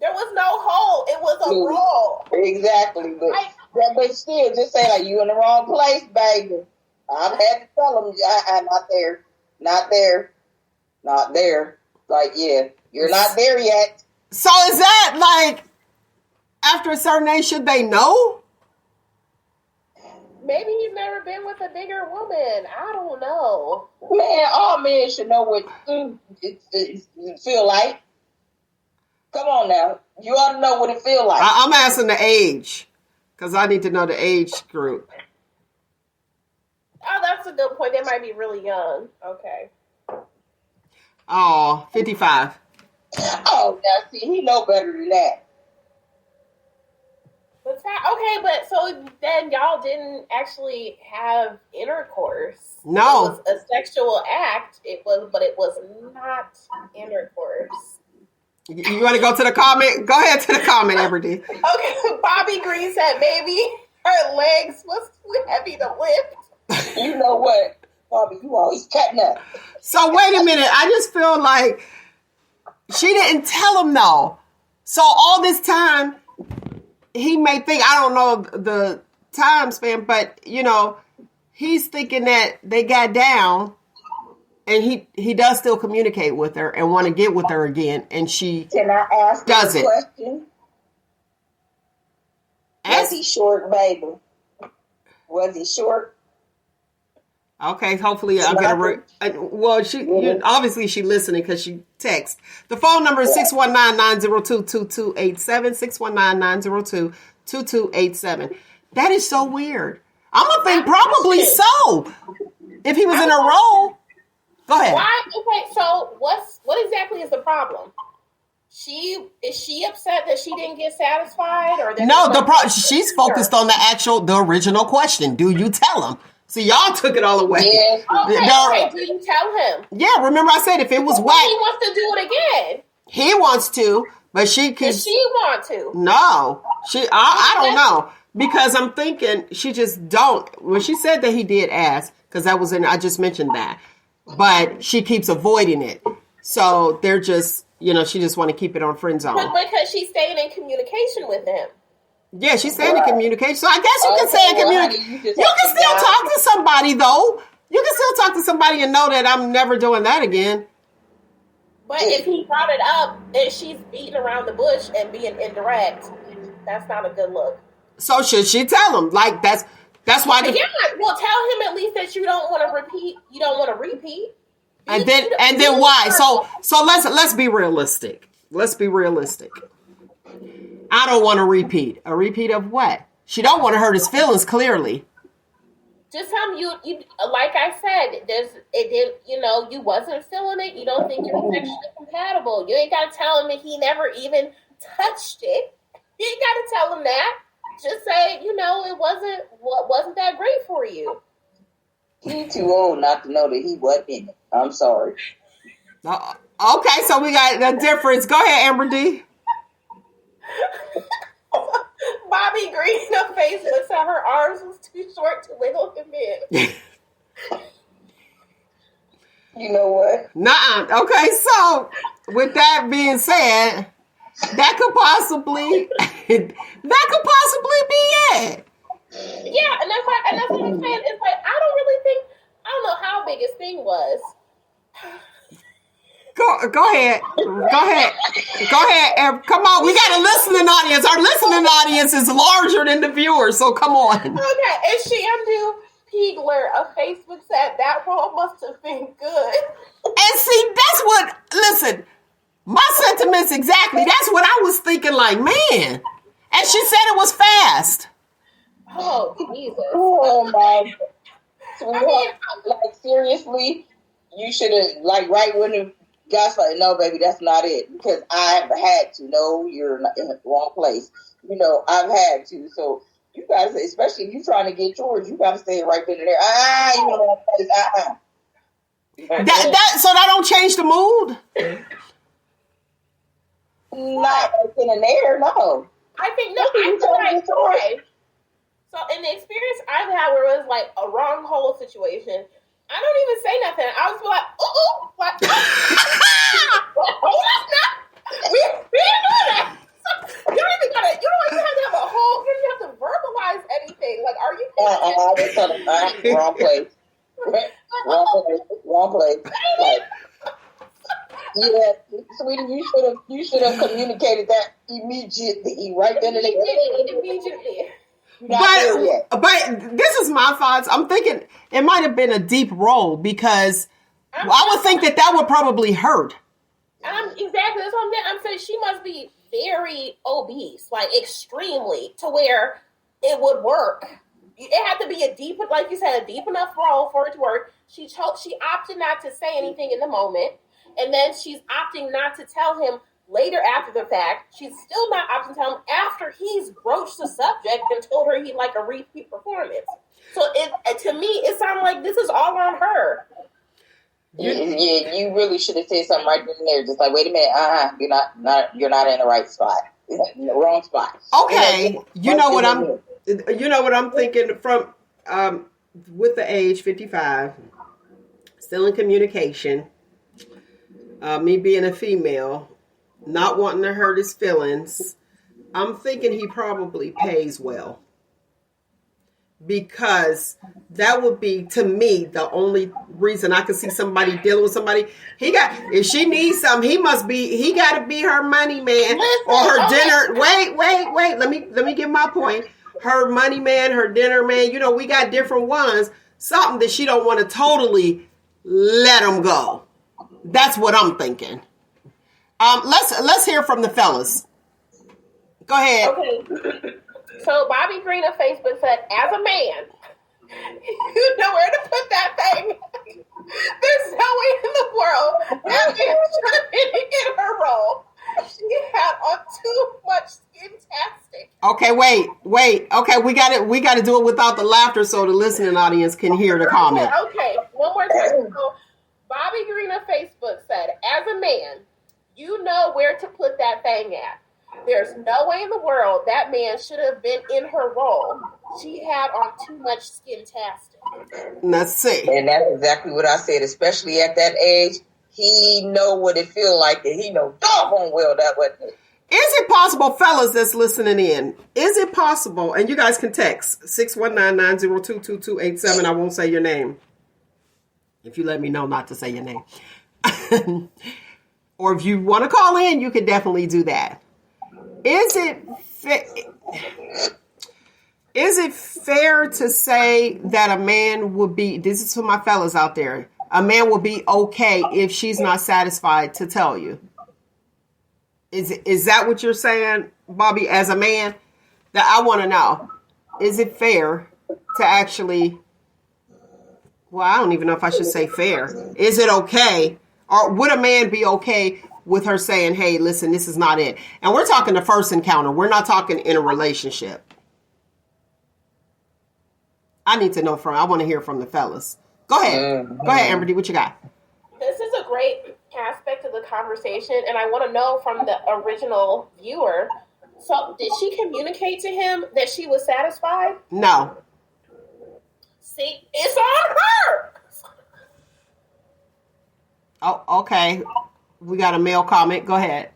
There was no hole. It was a roll. Exactly. But still, just say like, you in the wrong place, baby. I've had to tell him, I'm not there. Not there. Not there. Like, yeah, you're not there yet. So is that like, after a certain age, should they know? Maybe he's never been with a bigger woman. I don't know. Man, all men should know what it feel like. Come on now. You ought to know what it feel like. I'm asking the age, because I need to know the age group. Oh, that's a good point. They might be really young. Okay. Oh, 55. Oh, now see, he know better than that. Okay, but so then y'all didn't actually have intercourse. No. It was a sexual act. But it was not intercourse. You want to go to the comment? Go ahead to the comment, AmberDee. Okay, Bobby Green said maybe her legs was too heavy to lift. You know what, Bobby, you always cutting up. So wait a minute. I just feel like she didn't tell him no. So all this time, he may think, I don't know the time span, but, you know, he's thinking that they got down, and he does still communicate with her and want to get with her again, and she Can I ask does you a it. question? Was he short, baby? Was he short? Okay, hopefully I'll get a well, obviously she listening because she texts. The phone number is 619-902-2287, 619-902-2287. That is so weird. I'm going to think probably so. If he was in a role. Go ahead. Why? Okay, so what exactly is the problem? Is she upset that she didn't get satisfied, or no? She's focused on the original question. Do you tell him? See, y'all took it all away. Yeah. Okay, do you tell him? Yeah, remember I said if it was whack, he wants to do it again. He wants to, but she could. Does she want to? No, I don't know, because I'm thinking she just don't. When she said that he did ask, because that was I just mentioned that, but she keeps avoiding it. So they're just, she just want to keep it on friend zone. But because she's staying in communication with him. Yeah, she's staying in communication. So I guess you can stay in communication. You can still talk to somebody, though. You can still talk to somebody and know that I'm never doing that again. But if he brought it up and she's beating around the bush and being indirect, that's not a good look. So should she tell him? Like, that's why. Tell him at least that you don't want to repeat. You don't want to repeat. And then why? So let's be realistic. Let's be realistic. I don't want to repeat. A repeat of what? She don't want to hurt his feelings, clearly. Just tell him you like I said, you wasn't feeling it. You don't think you're sexually compatible. You ain't got to tell him that he never even touched it. You ain't got to tell him that. Just say, it wasn't that great for you. He's too old not to know that he wasn't in it. I'm sorry. Okay, so we got a difference. Go ahead, AmberDee. Bobby Green on Facebook said her arms was too short to wiggle him in. You know what? Nuh-uh. Okay, so with that being said, that could possibly be it. Yeah, and that's what I'm saying. It's like I don't know how big his thing was. Go ahead. Come on, we got a listening audience. Our listening audience is larger than the viewers, so come on. Okay, and Shandu Piegler of Facebook said that role must have been good. And see, listen, my sentiments exactly. That's what I was thinking, like, man. And she said it was fast. Oh, Jesus. Oh, my God. Like, seriously, you should have, right when the guy's like, no, baby, that's not it. Because I've had to. No, you're not in the wrong place. I've had to. So you got to say, especially if you're trying to get yours, you got to stay right there and there. You're in the wrong place. So that don't change the mood? Not in an air, no. I think, no, I feel like, okay. So in the experience I've had where it was like a wrong hole situation, I don't even say nothing. I was like, hold up now. We didn't do that. So, you don't even have to have a whole, you don't even have to verbalize anything. Like, are you wrong place. Wrong place. Yeah, sweetie, you should have communicated that immediately, right then and there. Immediately. But this is my thoughts. I'm thinking it might have been a deep role because I would think that would probably hurt. Exactly. That's what I'm saying. She must be very obese, like extremely, to where it would work. It had to be a deep enough role for it to work. She opted not to say anything in the moment, and then she's opting not to tell him later after the fact. She's still not opting to tell him after he's broached the subject and told her he'd like a repeat performance. So to me, it sounded like this is all on her. Yeah, you really should have said something right then and there. Just like, wait a minute, you're not in the right spot. In the wrong spot. Okay, you know what I'm thinking from with the age 55, still in communication, me being a female, not wanting to hurt his feelings, I'm thinking he probably pays well. Because that would be, to me, the only reason I could see somebody dealing with somebody. If she needs something, he got to be her money man or her dinner. Wait. Let me get my point. Her money man, her dinner man. You know, we got different ones. Something that she don't want to totally let him go. That's what I'm thinking. Let's hear from the fellas. Go ahead. Okay. So Bobby Green on Facebook said, as a man, you know where to put that thing. There's no way in the world that man should have been in her role. She had on too much skin-tastic. Okay, wait. Okay, we got to do it without the laughter so the listening audience can hear the comment. Okay, one more time. So Bobby Green on Facebook said, as a man, you know where to put that thing at. There's no way in the world that man should have been in her role. She had on too much skin-tastic. Let's see. And that's exactly what I said, especially at that age. He know what it feel like, and he know doggone well that wasn't it. Is it possible, fellas that's listening in, is it possible, and you guys can text 619-902-2287, I won't say your name. If you let me know not to say your name. Or if you want to call in, you can definitely do that. Is it fair to say that a man would be, this is for my fellas out there, a man will be okay if she's not satisfied to tell you? Is that what you're saying, Bobby, as a man? That I want to know. Is it fair to actually, well, I don't even know if I should say fair. Is it okay? Or would a man be okay with her saying, hey, listen, this is not it? And we're talking the first encounter. We're not talking in a relationship. I need to know I want to hear from the fellas. Go ahead. Mm-hmm. Go ahead, AmberDee. What you got? This is a great aspect of the conversation, and I want to know from the original viewer. So, did she communicate to him that she was satisfied? No. See, it's on her. Oh, okay. We got a male comment. Go ahead.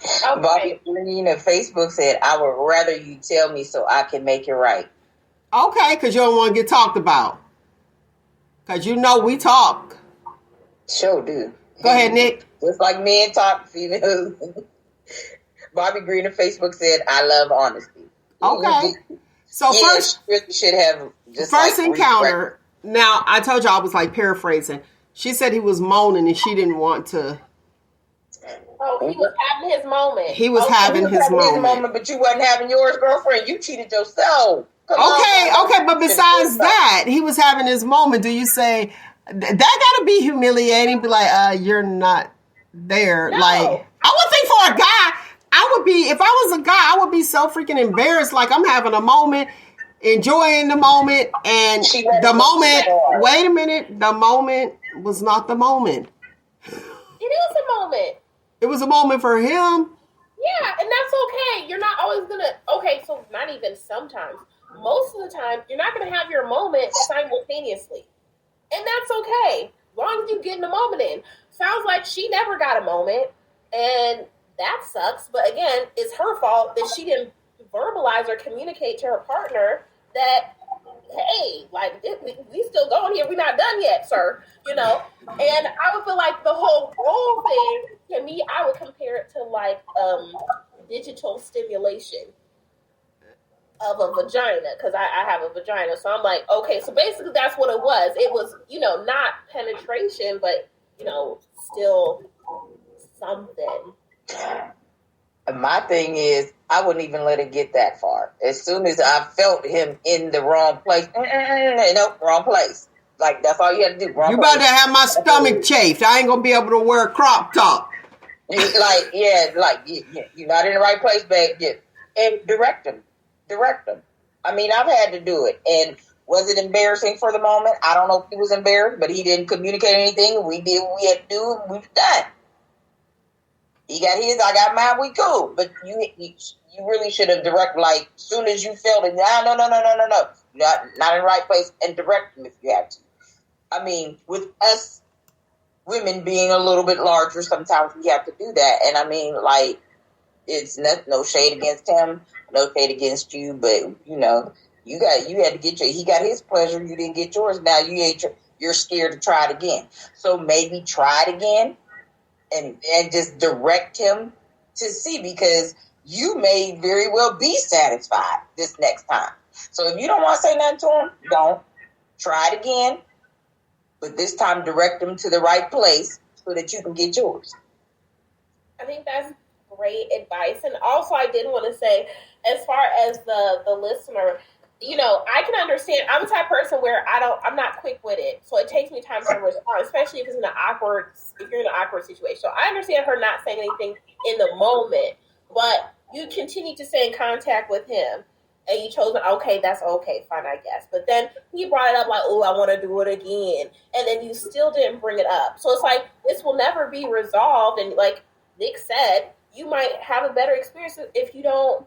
Okay. Bobby Green on Facebook said, I would rather you tell me so I can make it right. Okay, because you don't want to get talked about. Because you know we talk. Sure do. Go ahead, Nick. Just like men talk, females. Bobby Green on Facebook said, I love honesty. Okay. So first, should have just first encounter. Now, I told you I was like paraphrasing. She said he was moaning and she didn't want to. Oh, he was having his moment. He was having his moment. But you wasn't having yours, girlfriend. You cheated yourself. Okay, but besides that, he was having his moment. Do you say that gotta be humiliating? Be like, you're not there. No. Like, I would think for a guy, I would be, if I was a guy, I would be so freaking embarrassed. Like, I'm having a moment, enjoying the moment, and the moment, wait a minute, the moment was not the moment. It is a moment. It was a moment for him. Yeah, and that's okay. You're not always gonna, okay, so not even sometimes. Most of the time, you're not going to have your moment simultaneously. And that's okay. As long as you get in the moment in. Sounds like she never got a moment. And that sucks. But again, it's her fault that she didn't verbalize or communicate to her partner that, hey, like, we still going here. We're not done yet, sir. You know? And I would feel like the whole role thing, to me, I would compare it to like digital stimulation of a vagina, because I have a vagina. So I'm like, okay, so basically that's what it was. It was, not penetration, but, still something. My thing is, I wouldn't even let it get that far. As soon as I felt him in the wrong place, wrong place. Like, that's all you had to do. You about to have my stomach chafed. I ain't going to be able to wear a crop top. You're not in the right place, babe. Yeah. And direct him. I mean, I've had to do it. And was it embarrassing for the moment? I don't know if he was embarrassed, but he didn't communicate anything. We did what we had to do, and we've done. He got his, I got mine, we cool. But you really should have direct, like, soon as you felt it, no. not in the right place, and direct them if you have to. I mean, with us women being a little bit larger, sometimes we have to do that. And I mean, like, it's no shade against him, no shade against you, but you know, you had to get he got his pleasure, you didn't get yours. Now you're scared to try it again. So maybe try it again and just direct him to see, because you may very well be satisfied this next time. So if you don't want to say nothing to him, don't. Try it again, but this time direct him to the right place so that you can get yours. I think that's great advice. And also, I did want to say, as far as the listener, you know, I can understand. I'm the type of person where I'm not quick with it, so it takes me time to respond, especially if you're in an awkward situation. So I understand her not saying anything in the moment, but you continue to stay in contact with him, and you chose, okay, that's okay, fine, I guess. But then he brought it up like, oh, I want to do it again, and then you still didn't bring it up. So it's like, this will never be resolved, and like Nick said, you might have a better experience if you don't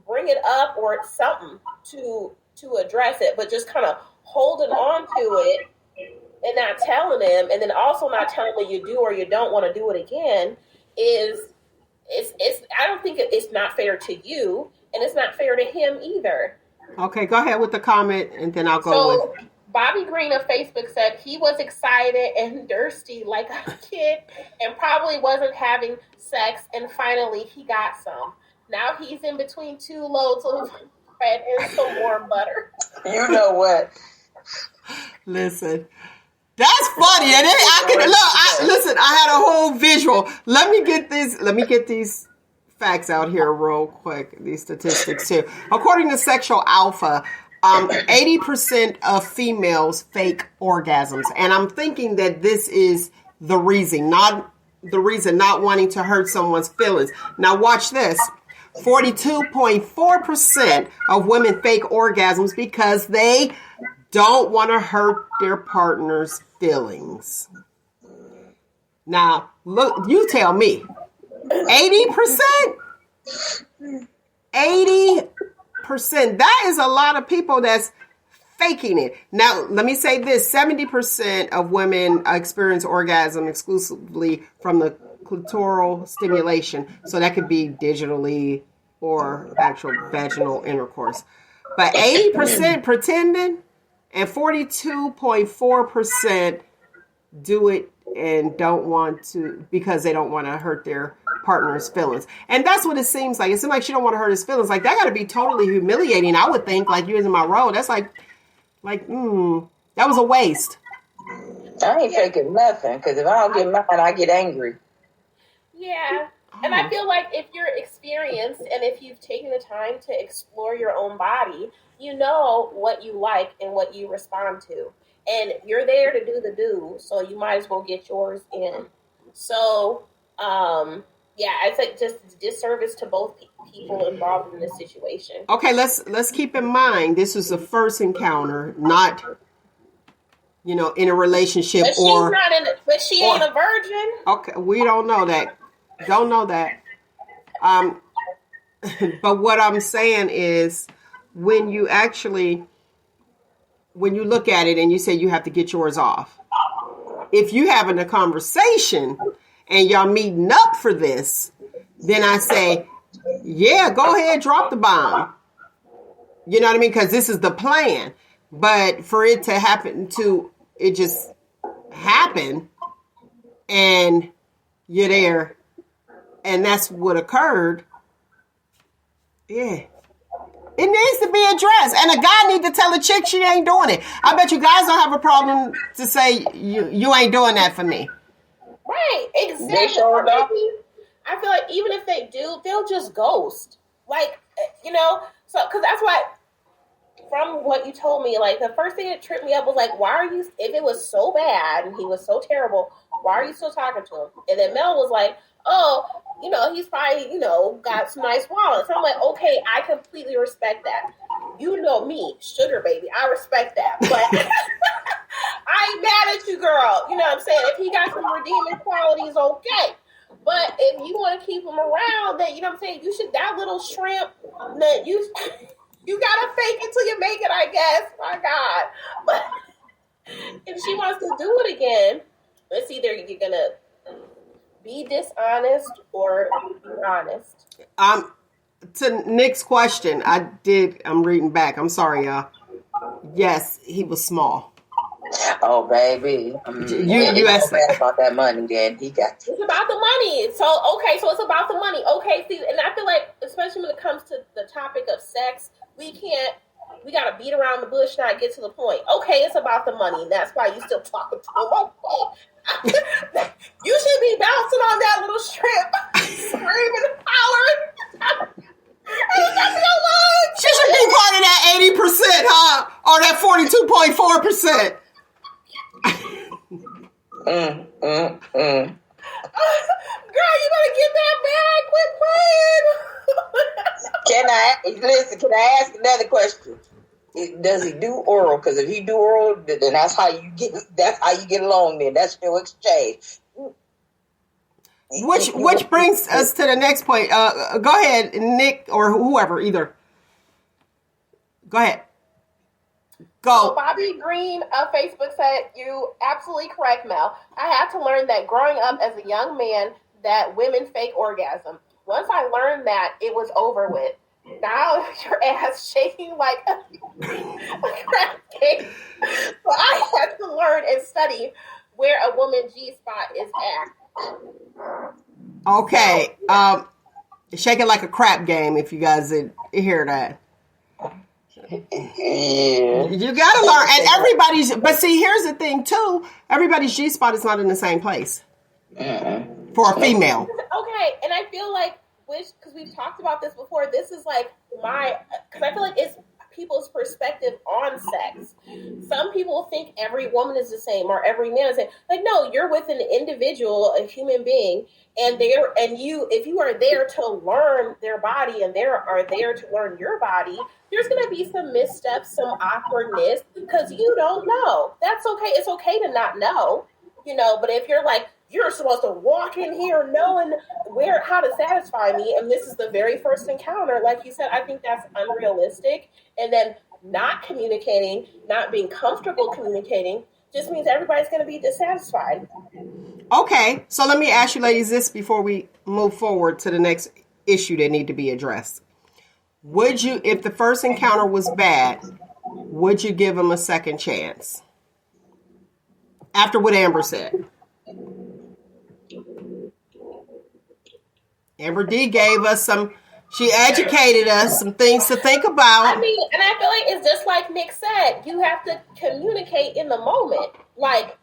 bring it up or something to address it, but just kind of holding on to it and not telling him, and then also not telling him you do or you don't want to do it again it's I don't think it's not fair to you, and it's not fair to him either. Okay, go ahead with the comment, and then I'll go with... Bobby Green of Facebook said he was excited and thirsty like a kid and probably wasn't having sex, and finally he got some. Now he's in between two loads of bread and some warm butter. You know what? Listen, that's funny. And listen, I had a whole visual. Let me get these facts out here real quick, these statistics too. According to Sexual Alpha, 80% of females fake orgasms. And I'm thinking that this is the reason not wanting to hurt someone's feelings. Now watch this. 42.4% of women fake orgasms because they don't want to hurt their partner's feelings. Now, look, you tell me. 80%? 80%. That is a lot of people that's faking it. Now, let me say this. 70% of women experience orgasm exclusively from the clitoral stimulation. So that could be digitally or actual vaginal intercourse. But 80% pretending and 42.4% do it and don't want to because they don't want to hurt their partner's feelings. And that's what it seems like. It seems like she don't want to hurt his feelings. Like, that got to be totally humiliating. I would think, like, you was in my role. That's that was a waste. I ain't faking nothing, because if I don't get mine, I get angry. Yeah. And I feel like if you're experienced and if you've taken the time to explore your own body, you know what you like and what you respond to. And you're there to do the do, so you might as well get yours in. So, it's like just a disservice to both people involved in this situation. Okay, let's keep in mind this was the first encounter, not in a relationship but she ain't a virgin. Okay, we don't know that. Don't know that. But what I'm saying is when you look at it and you say you have to get yours off, if you having a conversation and y'all meeting up for this, then I say, yeah, go ahead, drop the bomb. You know what I mean? Because this is the plan. But for it to happen it just happen and you're there and that's what occurred. Yeah. It needs to be addressed. And a guy need to tell a chick she ain't doing it. I bet you guys don't have a problem to say you ain't doing that for me. Right. Exactly. I feel like even if they do, they'll just ghost. Like, so, because that's why, from what you told me, like, the first thing that tripped me up was like, why are you, if it was so bad and he was so terrible, why are you still talking to him? And then Mel was like, oh, he's probably, got some nice wallets. I'm like, okay, I completely respect that. You know me, sugar baby. I respect that. But I ain't mad at you, girl. You know what I'm saying? If he got some redeeming qualities, okay. But if you want to keep him around, then, you know what I'm saying, you should, that little shrimp that you... You gotta fake it till you make it, I guess. My God. But if she wants to do it again, it's either you're gonna be dishonest or be honest. To Nick's question, I'm reading back. I'm sorry, y'all. Yes, he was small. Oh, baby. You asked about that money, then he got It's about the money. So it's about the money. Okay, see, and I feel like, especially when it comes to the topic of sex, we gotta beat around the bush, not get to the point. Okay, it's about the money. That's why you still talking to him. Okay. You should be bouncing on that little strip, screaming and hollering. She should be part of that 80%, huh? Or that 42.4%. Girl, you better get that bag. Quit playing. Can I ask another question? Does he do oral? Because if he do oral, then that's how you get along. Then that's your exchange. Which brings us to the next point. Go ahead, Nick, or whoever, either. Go ahead. Go. So Bobby Green of Facebook said, "You absolutely correct, Mel. I had to learn that growing up as a young man that women fake orgasm. Once I learned that, it was over with. Now your ass shaking like a crab cake. So I had to learn and study where a woman's G-spot is at." Okay. Shaking like a crap game, if you guys did hear that. You gotta learn. And but see, here's the thing too. Everybody's G-spot is not in the same place. For a female. Okay, and I feel like, because we've talked about this before, this is like because I feel like it's people's perspective on sex. Some people think every woman is the same or every man is the same. Like, no, you're with an individual, a human being, and if you are there to learn their body and they are there to learn your body, there's going to be some missteps, some awkwardness, because you don't know. That's okay. It's okay to not know, but if you're like, you're supposed to walk in here knowing how to satisfy me, and this is the very first encounter, like you said, I think that's unrealistic. And then not communicating, not being comfortable communicating, just means everybody's going to be dissatisfied. Okay, so let me ask you ladies this before we move forward to the next issue that need to be addressed. Would you, if the first encounter was bad, would you give him a second chance? After what Amber said. AmberDee gave us she educated us, some things to think about. I mean, and I feel like it's just like Nick said, you have to communicate in the moment. Like,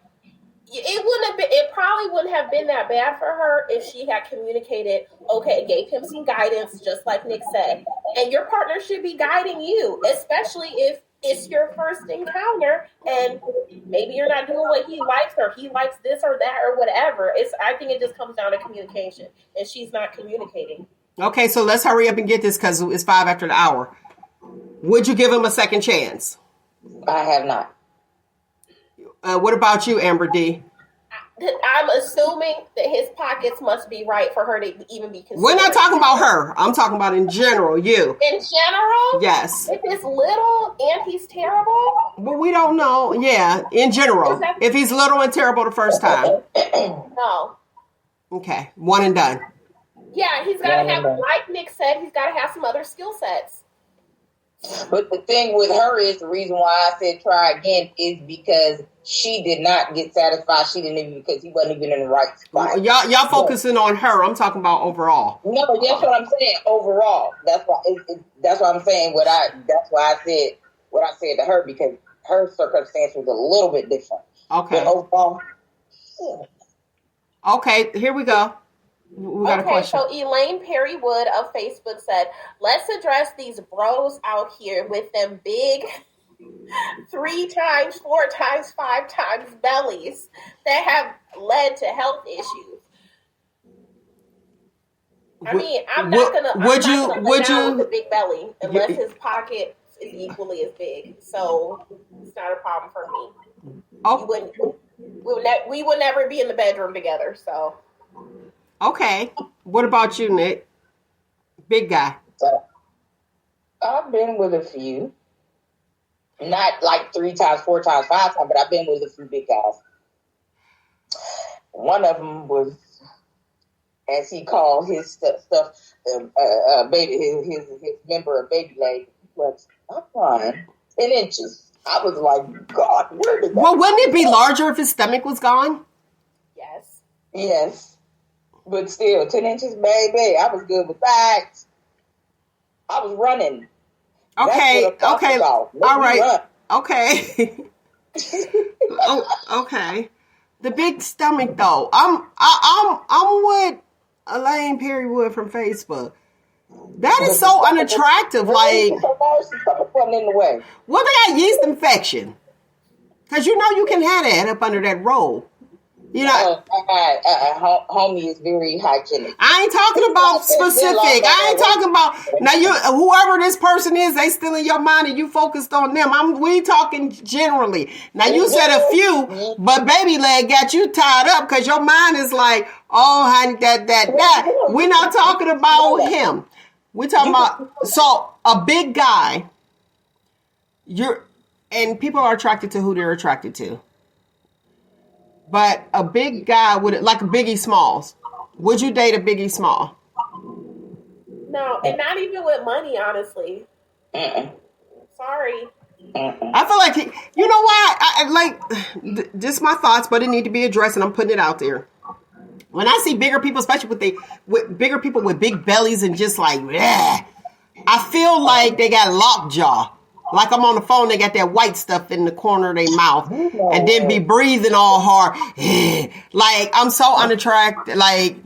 it probably wouldn't have been that bad for her if she had communicated, okay, gave him some guidance, just like Nick said. And your partner should be guiding you, especially if it's your first encounter and maybe you're not doing what he likes, or he likes this or that or whatever. I think it just comes down to communication, and she's not communicating. Okay, so let's hurry up and get this because it's 5 after the hour. Would you give him a second chance? I have not. What about you, AmberDee? I'm assuming that his pockets must be right for her to even be considered. We're not talking about her. I'm talking about in general, you. In general? Yes. If it's little and he's terrible? But we don't know. Yeah, in general. If he's little and terrible the first time. No. Okay, one and done. Yeah, he's got to have, like Nick said, he's got to have some other skill sets. But the thing with her is, the reason why I said try again is because she did not get satisfied. She didn't even, because he wasn't even in the right spot. Y'all focusing on her. I'm talking about overall. No, that's what I'm saying. Overall, that's why. That's what I'm saying. That's why I said what I said to her, because her circumstance was a little bit different. Okay. But overall, yeah. Okay, here we go. We got a question. So Elaine Perry Wood of Facebook said, let's address these bros out here with them big 3 times, 4 times, 5 times bellies that have led to health issues. I mean, I'm not gonna with a big belly unless his pocket is equally as big. So it's not a problem for me. Oh. We would never be in the bedroom together. So. Okay. What about you, Nick? Big guy. I've been with a few. Not like 3 times, 4 times, 5 times, but I've been with a few big guys. One of them was, as he called his stuff, baby, his member of baby leg. Was I'm fine, 10 inches. I was like, God, where did that? Well, wouldn't it be larger if his stomach was gone? Yes. Yes, but still, 10 inches, baby. I was good with that. I was running. Okay, okay, all right, run. okay. Okay. The big stomach, though. I'm with Elaine Perrywood from Facebook. That is so unattractive. Like, wasn't in the way. well, they got yeast infection, because you know you can have that up under that roll. You know, homie is very hygienic. I ain't talking about specific. I ain't talking about now. You, whoever this person is, they still in your mind, and you focused on them. We talking generally. Now you said a few, but baby leg got you tied up because your mind is like, oh, honey, that. We're not talking about him. We're talking about a big guy. And people are attracted to who they're attracted to. But a big guy like a Biggie Smalls. Would you date a Biggie Small? No, and not even with money, honestly. Sorry. I feel like you know why? I like just my thoughts, but it need to be addressed, and I'm putting it out there. When I see bigger people, especially with bigger people with big bellies and just like, bleh, I feel like they got lockjaw. Like I'm on the phone, they got that white stuff in the corner of their mouth, and then be breathing all hard. Like I'm so unattractive. Like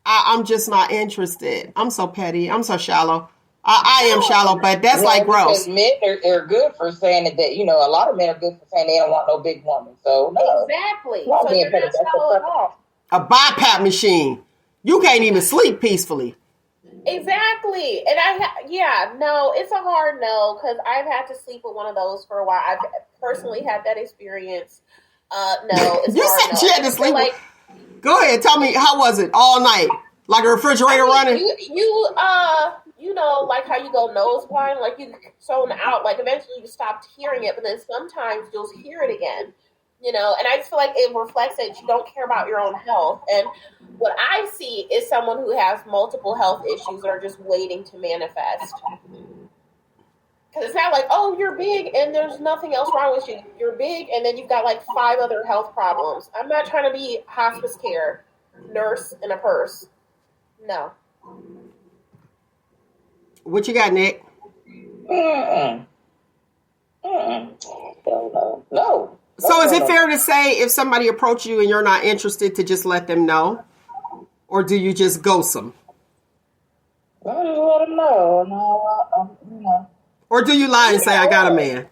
I'm just not interested. I'm so petty. I'm so shallow. I am shallow, but that's like gross. Men are good for saying that. A lot of men are good for saying they don't want no big woman. So no, exactly. So you're not shallow at all. A BiPAP machine. You can't even sleep peacefully. Exactly. And no, it's a hard no, because I've had to sleep with one of those for a while. I've personally had that experience. No, it's you hard said you had to sleep with... Go ahead, tell me, how was it all night? Like a refrigerator running? You know, like how you go nose blind, like you zone out, like eventually you stopped hearing it, but then sometimes you'll hear it again. And I just feel like it reflects that you don't care about your own health. And what I see is someone who has multiple health issues that are just waiting to manifest. Because it's not like, oh, you're big and there's nothing else wrong with you. You're big and then you've got like 5 other health problems. I'm not trying to be hospice care, nurse in a purse. No. What you got, Nick? No. So is it fair to say if somebody approaches you and you're not interested to just let them know? Or do you just ghost them? I just let them know. Or do you lie and say, I got a man?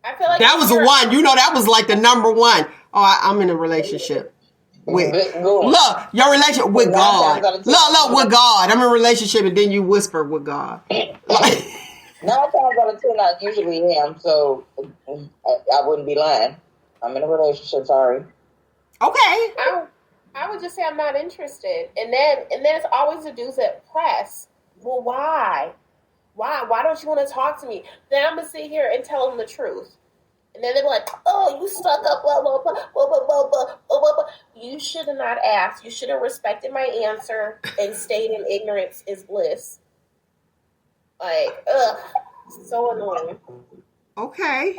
I feel like that was the one. That was like the number one. Oh, I'm in a relationship. Look, your relationship with God. Look, with God. I'm in a relationship and then you whisper with God. 9 times out of 10, I usually am, so I wouldn't be lying. I'm in a relationship, sorry. Okay. I would just say I'm not interested. And then it's always the dudes that press. Well, why? Why don't you want to talk to me? Then I'm going to sit here and tell them the truth. And then they're like, oh, you stuck up, blah, blah, blah, blah, blah, blah, blah, blah, blah. You should have not asked. You should have respected my answer and stayed in ignorance is bliss. Like, so annoying. Okay.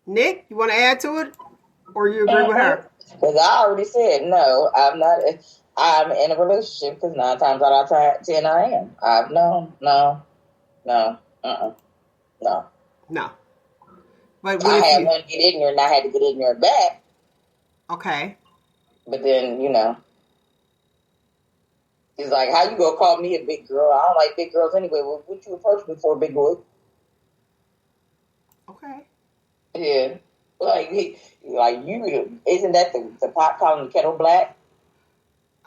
Nick, you want to add to it? Or you agree with her? Because I already said, no, I'm not. I'm in a relationship because 9 times out of 10 I am. No. But I had one get ignorant and I had to get ignorant back. Okay. But then, he's like, how you gonna call me a big girl? I don't like big girls anyway. Well, would you approach me for a big boy? Okay. Yeah. Isn't that the pot calling the kettle black?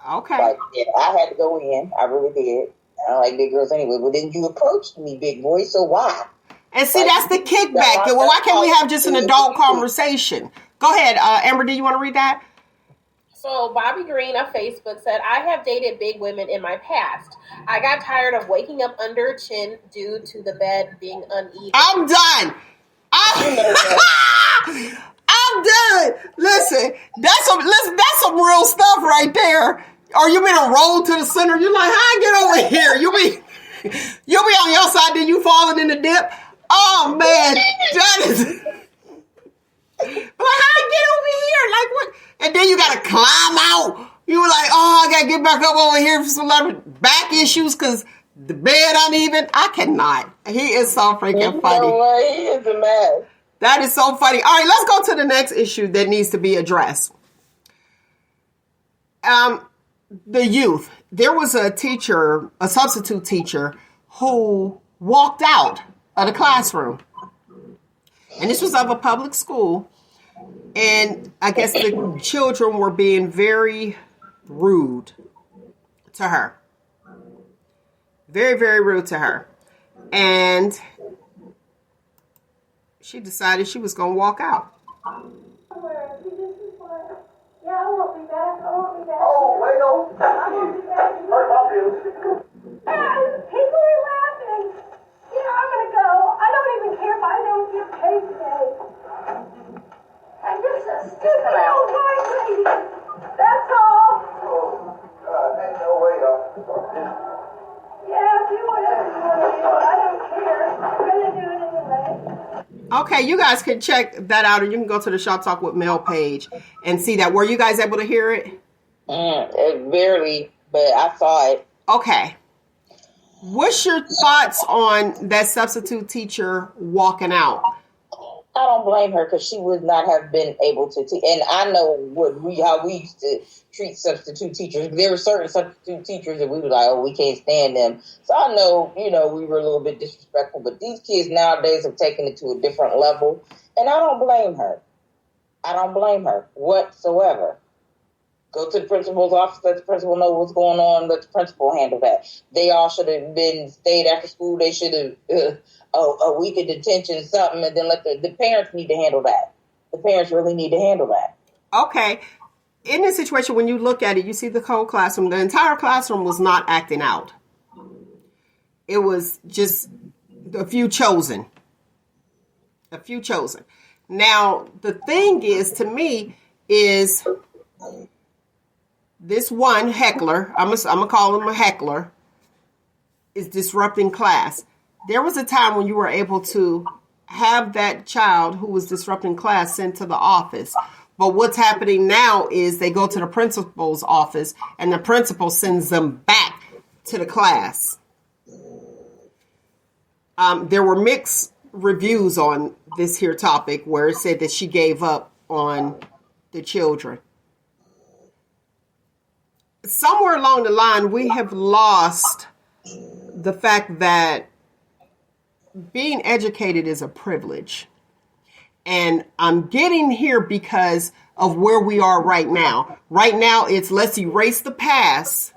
Okay. Like, yeah, I had to go in. I really did. I don't like big girls anyway. Well, then you approached me, big boy, so why? And see, that's the kickback. Well, why can't we have just an adult conversation? Go ahead, AmberDee, you want to read that? So Bobby Green of Facebook said, I have dated big women in my past. I got tired of waking up under a chin due to the bed being uneven. I'm done. I'm done. Listen, that's some real stuff right there. Or you mean a roll to the center? You're like, how I get over here? You'll be on your side, then you falling in the dip. Oh man, that is like, how I get over here? Like what? And then you gotta climb out. You were like, oh, I gotta get back up over here for some back issues because the bed uneven. I cannot. He is so freaking funny. He is a mess. That is so funny. All right, let's go to the next issue that needs to be addressed. The youth. There was a teacher, a substitute teacher, who walked out of the classroom. And this was of a public school. And I guess the children were being very rude to her. Very, very rude to her. And she decided she was going to walk out. Yeah, I won't be back. Oh, wait, no. I won't be back. Hurt my feelings. Yeah, people are laughing. I'm going to go. I don't even care if I don't get paid today. I'm just a stupid old white lady. That's all. Oh, ain't no way, Yeah, do whatever you want to do. I don't care. I'm going to do it anyway. Okay, you guys can check that out, or you can go to the Shop Talk with Mel page and see that. Were you guys able to hear it? Barely, but I saw it. Okay. What's your thoughts on that substitute teacher walking out? I don't blame her because she would not have been able to teach. And I know how we used to treat substitute teachers. There were certain substitute teachers that we were like, oh, we can't stand them. So I know, we were a little bit disrespectful. But these kids nowadays have taken it to a different level. And I don't blame her. I don't blame her whatsoever. Go to the principal's office, let the principal know what's going on, let the principal handle that. They all should have been stayed after school. They should have a week of detention, something, and then let the parents need to handle that. The parents really need to handle that. Okay. In this situation, when you look at it, you see the whole classroom. The entire classroom was not acting out. It was just a few chosen. A few chosen. Now, the thing is, to me, is this one heckler, I'm gonna call him a heckler, is disrupting class. There was a time when you were able to have that child who was disrupting class sent to the office. But what's happening now is they go to the principal's office and the principal sends them back to the class. There were mixed reviews on this here topic where it said that she gave up on the children. Somewhere along the line, we have lost the fact that being educated is a privilege. And I'm getting here because of where we are right now. Right now, it's let's erase the past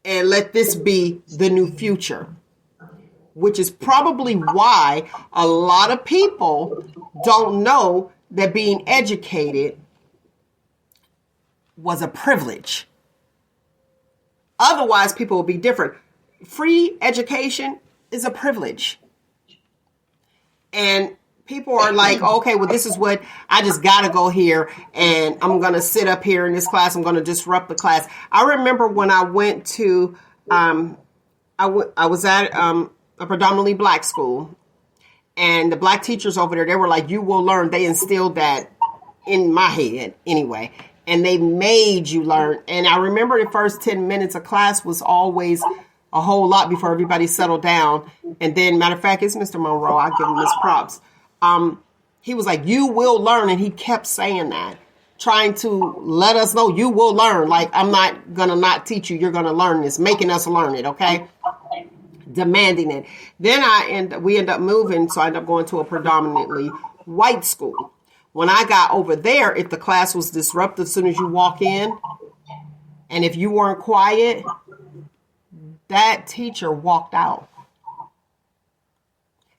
and let this be the new future, which is probably why a lot of people don't know that being educated was a privilege. Otherwise, people will be different. Free education is a privilege. And people are like, okay, well, this is what I just got to go here and I'm going to sit up here in this class. I'm going to disrupt the class. I remember when I went to, I was at a predominantly black school, and the black teachers over there, they were like, you will learn. They instilled that in my head anyway. And they made you learn. And I remember the first 10 minutes of class was always a whole lot before everybody settled down. And then, matter of fact, it's Mr. Monroe. I give him his props. He was like, you will learn. And he kept saying that, trying to let us know you will learn. Like, I'm not going to not teach you. You're going to learn this, making us learn it. Okay. Demanding it. Then we end up moving. So I end up going to a predominantly white school. When I got over there, if the class was disrupted as soon as you walk in, and if you weren't quiet, that teacher walked out.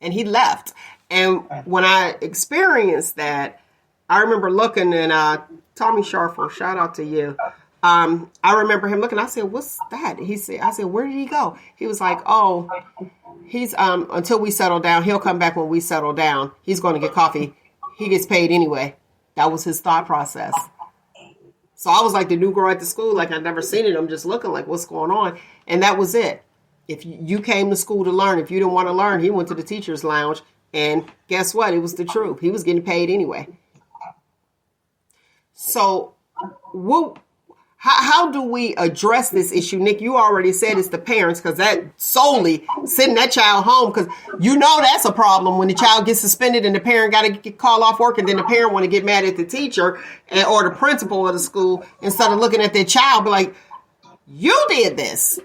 And he left. And when I experienced that, I remember looking and Tommy Sharfle, shout out to you. I remember him looking. I said, "What's that?" I said, "Where did he go?" He was like, "Oh, he's until we settle down. He'll come back when we settle down. He's going to get coffee. He gets paid anyway." That was his thought process. So I was like the new girl at the school, like I'd never seen it. I'm just looking like, what's going on? And that was it. If you came to school to learn, if you didn't want to learn, he went to the teacher's lounge. And guess what? It was the truth. He was getting paid anyway. So how do we address this issue? Nick, you already said it's the parents, because that solely sending that child home, because you know that's a problem when the child gets suspended and the parent got to get called off work, and then the parent want to get mad at the teacher or the principal of the school instead of looking at their child, be like, you did this.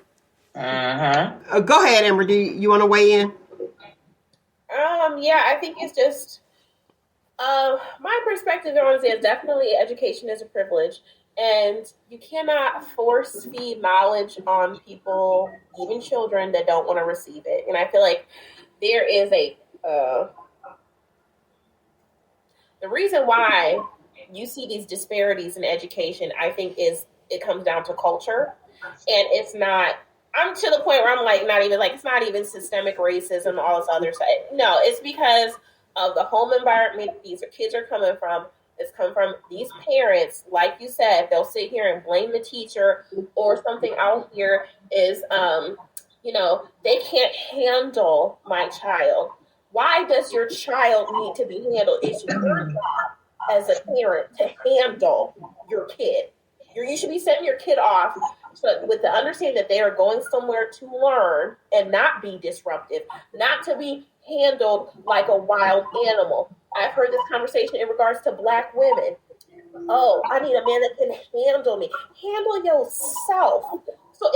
Go ahead, AmberDee. You want to weigh in? Yeah, I think it's just my perspective on it is definitely education is a privilege. And you cannot force feed knowledge on people, even children, that don't want to receive it. And I feel like there is the reason why you see these disparities in education, I think it comes down to culture. And it's not, I'm to the point where I'm like, it's not even systemic racism, all this other stuff. No, it's because of the home environment these kids are coming from. It's come from these parents, like you said, they'll sit here and blame the teacher, or something out here is, they can't handle my child. Why does your child need to be handled? It's your job as a parent to handle your kid. You should be sending your kid off with the understanding that they are going somewhere to learn and not be disruptive, not to be handled like a wild animal. I've heard this conversation in regards to Black women. Oh, I need a man that can handle me. Handle yourself. So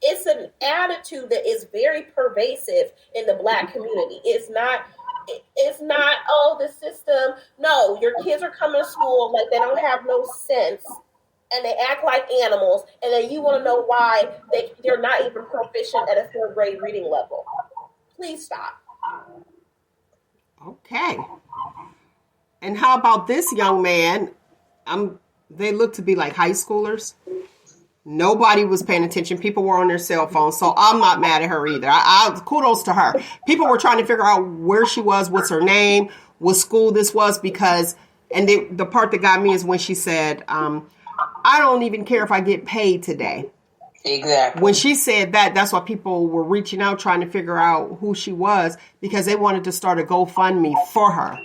it's an attitude that is very pervasive in the Black community. It's not, oh, the system. No, your kids are coming to school like they don't have no sense, and they act like animals, and then you want to know why they're not even proficient at a 3rd grade reading level. Please stop. Okay. And how about this young man? They look to be like high schoolers. Nobody was paying attention. People were on their cell phones, so I'm not mad at her either. Kudos to her. People were trying to figure out where she was, what's her name, what school this was, because, and the part that got me is when she said, I don't even care if I get paid today. Exactly. When she said that, that's why people were reaching out trying to figure out who she was, because they wanted to start a GoFundMe for her.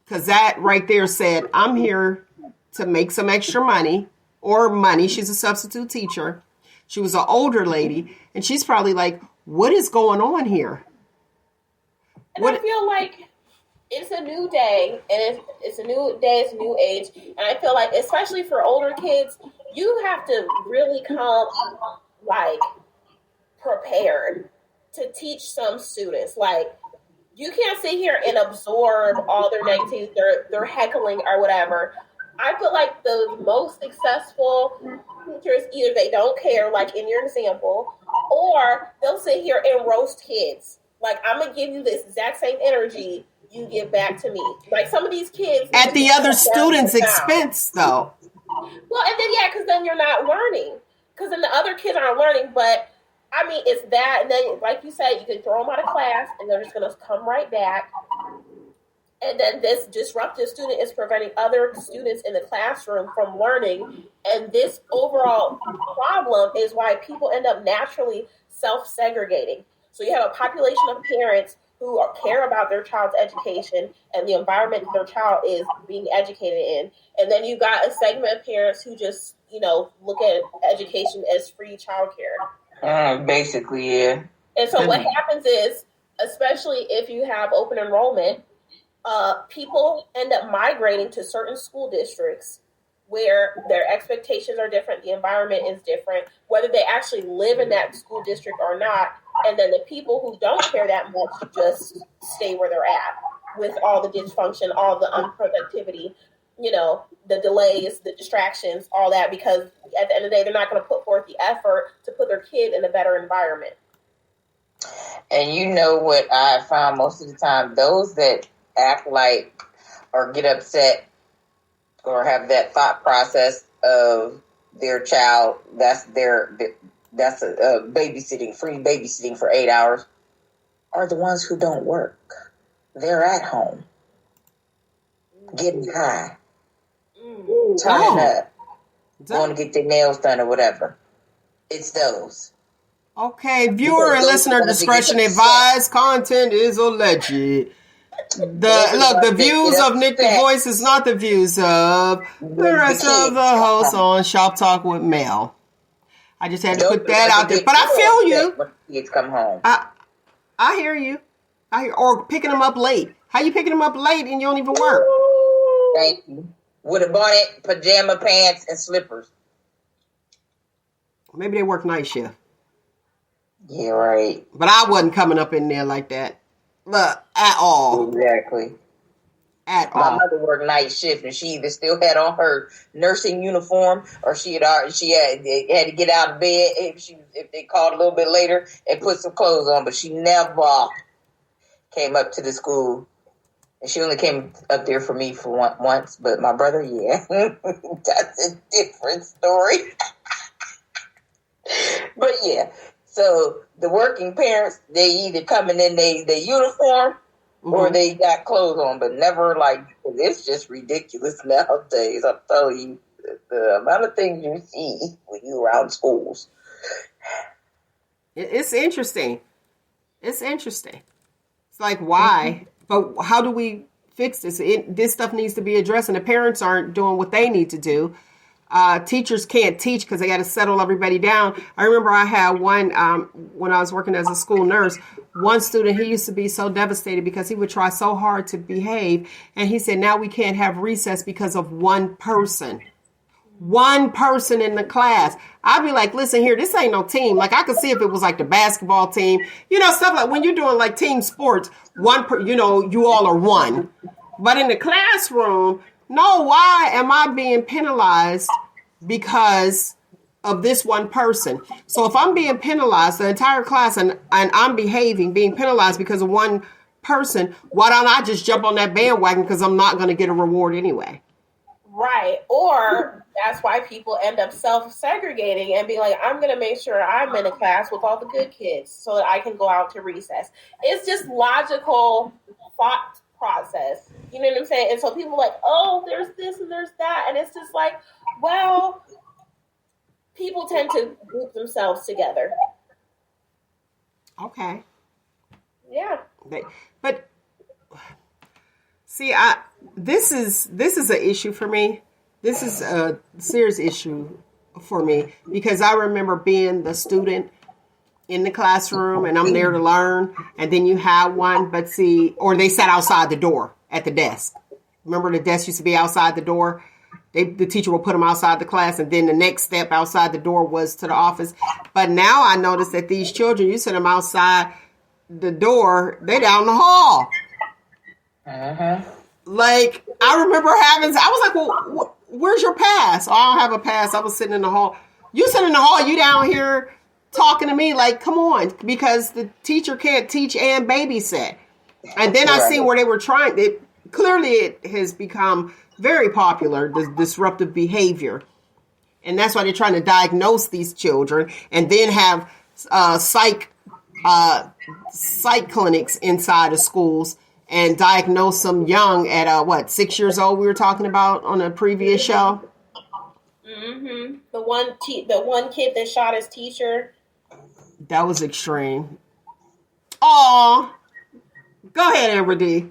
Because that right there said, I'm here to make some extra money or money. She's a substitute teacher. She was an older lady, and she's probably like, what is going on here? And I feel like it's a new day, and it's a new day, it's a new age. And I feel like, especially for older kids, you have to really come prepared to teach some students. Like, you can't sit here and absorb all their negativity, their heckling or whatever. I feel like the most successful teachers, either they don't care, like in your example, or they'll sit here and roast kids. Like, I'm going to give you this exact same energy you give back to me. Like, some of these kids... At the other students' expense, though. Well, and then, because then you're not learning. Because then the other kids aren't learning, but... I mean, it's that, and then, like you said, you can throw them out of class, and they're just going to come right back. And then this disruptive student is preventing other students in the classroom from learning. And this overall problem is why people end up naturally self-segregating. So you have a population of parents who care about their child's education and the environment that their child is being educated in. And then you got a segment of parents who just, look at education as free childcare. Basically, yeah. And so what happens is, especially if you have open enrollment, people end up migrating to certain school districts where their expectations are different, the environment is different, whether they actually live in that school district or not. And then the people who don't care that much just stay where they're at with all the dysfunction, all the unproductivity, the delays, the distractions, all that, because at the end of the day, they're not going to put forth the effort to put their kid in a better environment. And you know what I found most of the time? Those that act like or get upset or have that thought process of their child. That's a babysitting, free babysitting for 8 hours. Are the ones who don't work. They're at home, getting high, turning up, going to get their nails done or whatever. It's those. Okay, viewer and listener discretion advised. Content is alleged. The views of Nick the Voice is not the views of the rest of the hosts on Shop Talk with Mel. I just had to put that out there. But I feel you. When kids come home. I hear you. Or picking them up late. How you picking them up late and you don't even work? Thank you. With a bonnet, pajama pants, and slippers. Maybe they work night shift. Yeah, right. But I wasn't coming up in there like that. Look, at all. Exactly. At all. My mother worked night shift, and she either still had on her nursing uniform, or she had to get out of bed if they called a little bit later and put some clothes on. But she never came up to the school, and she only came up there for me for once. But my brother, yeah, that's a different story. But yeah. So the working parents, they either coming in their uniform or they got clothes on, but never it's just ridiculous nowadays. I'm telling you, the amount of things you see when you around schools. It's interesting. It's interesting. It's like, why? But how do we fix this? This stuff needs to be addressed, and the parents aren't doing what they need to do. Teachers can't teach because they got to settle everybody down. I remember I had one, when I was working as a school nurse, one student, he used to be so devastated because he would try so hard to behave. And he said, now we can't have recess because of one person. One person in the class. I'd be like, listen here, this ain't no team. Like, I could see if it was like the basketball team, stuff like when you're doing like team sports, you all are one. But in the classroom, no, why am I being penalized because of this one person? So if I'm being penalized, the entire class, and I'm being penalized because of one person, why don't I just jump on that bandwagon because I'm not going to get a reward anyway? Right. Or that's why people end up self-segregating and being like, I'm going to make sure I'm in a class with all the good kids so that I can go out to recess. It's just logical thought process. You know what I'm saying? And so people are like, oh, there's this and there's that. And it's just like, well, people tend to group themselves together. Okay. Yeah. But see, this is an issue for me. This is a serious issue for me because I remember being the student in the classroom and I'm there to learn, and then you have one, or they sat outside the door at the desk. Remember the desk used to be outside the door? The teacher will put them outside the class, and then the next step outside the door was to the office. But now I notice that these children, you set them outside the door, they down the hall. Like, I remember I was like, well, where's your pass? Oh, I don't have a pass. I was sitting in the hall. You sitting in the hall, you down here talking to me like, come on, because the teacher can't teach and babysit. And then I see where they were trying. It has become very popular, the disruptive behavior. And that's why they're trying to diagnose these children and then have psych clinics inside of schools and diagnose them young at 6 years old we were talking about on a previous show. Mm-hmm. The one kid that shot his teacher. That was extreme. Aw. Go ahead, AmberDee.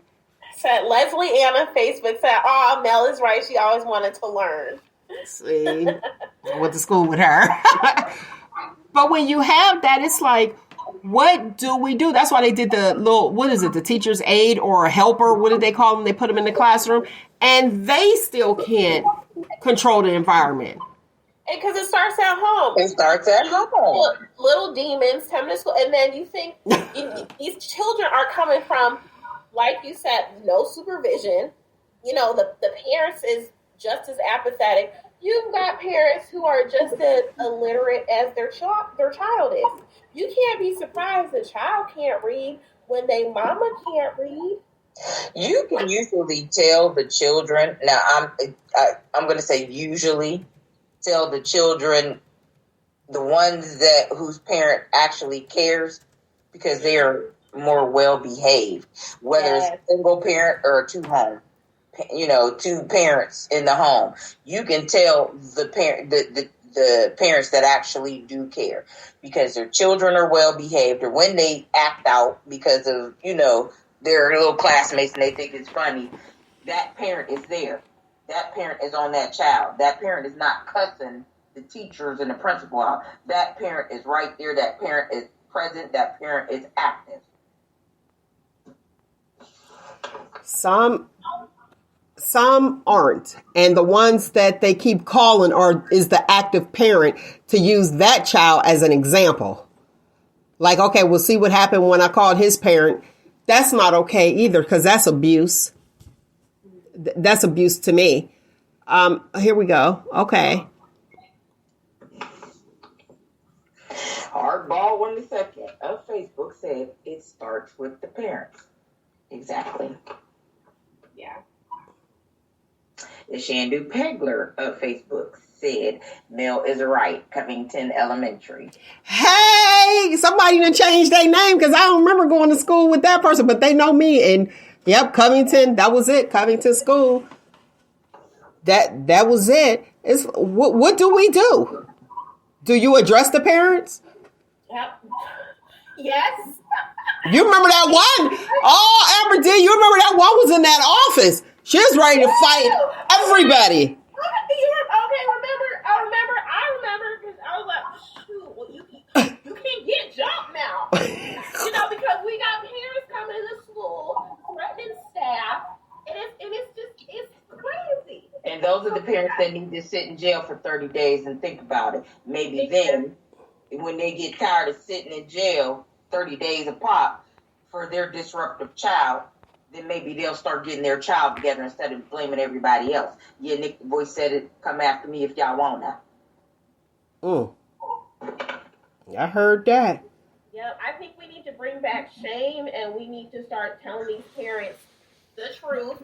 Said Leslie Ann on Facebook said, "Oh, Mel is right. She always wanted to learn." See, I went to school with her. But when you have that, it's like, what do we do? That's why they did the little, the teacher's aide or a helper? What did they call them? They put them in the classroom, and they still can't control the environment. Because it starts at home. It starts at home. Little demons coming to school, and then you think these children are coming from, like you said, no supervision. The parents is just as apathetic. You've got parents who are just as illiterate as their child is. You can't be surprised the child can't read when their mama can't read. You can usually tell the children. Now, I'm going to say usually tell the children, the ones whose parent actually cares, because they are more well behaved. Whether it's a single parent or two parents in the home, you can tell the parents that actually do care, because their children are well behaved, or when they act out because of their little classmates and they think it's funny, that parent is there. That parent is on that child. That parent is not cussing the teachers and the principal out. That parent is right there. That parent is present. That parent is active. Some aren't. And the ones that they keep calling is the active parent, to use that child as an example. Like, okay, we'll see what happened when I called his parent. That's not okay either, because that's abuse. That's abuse to me. Here we go. Okay. Hardball 1 second of Facebook said it starts with the parents. Exactly. Yeah. The Shandu Pegler of Facebook said Mel is right. Covington Elementary. Hey, somebody done changed their name, because I don't remember going to school with that person, but they know me. And yep, Covington, that was it. Covington School. That was it. It's what do we do? Do you address the parents? Yep. Yes. You remember that one? Oh, AmberDee, you remember that one was in that office. She was ready to fight everybody. Okay, I remember, because I was like, shoot, well, you can't get jumped now. Because we got parents coming into school, threatening staff, and it's crazy. And those are the parents that need to sit in jail for 30 days and think about it. Maybe then, when they get tired of sitting in jail 30 days a pop for their disruptive child, then maybe they'll start getting their child together instead of blaming everybody else. Yeah, Nick the Boy said it, come after me if y'all want to. I heard that. Yep, I think we need to bring back shame, and we need to start telling these parents the truth.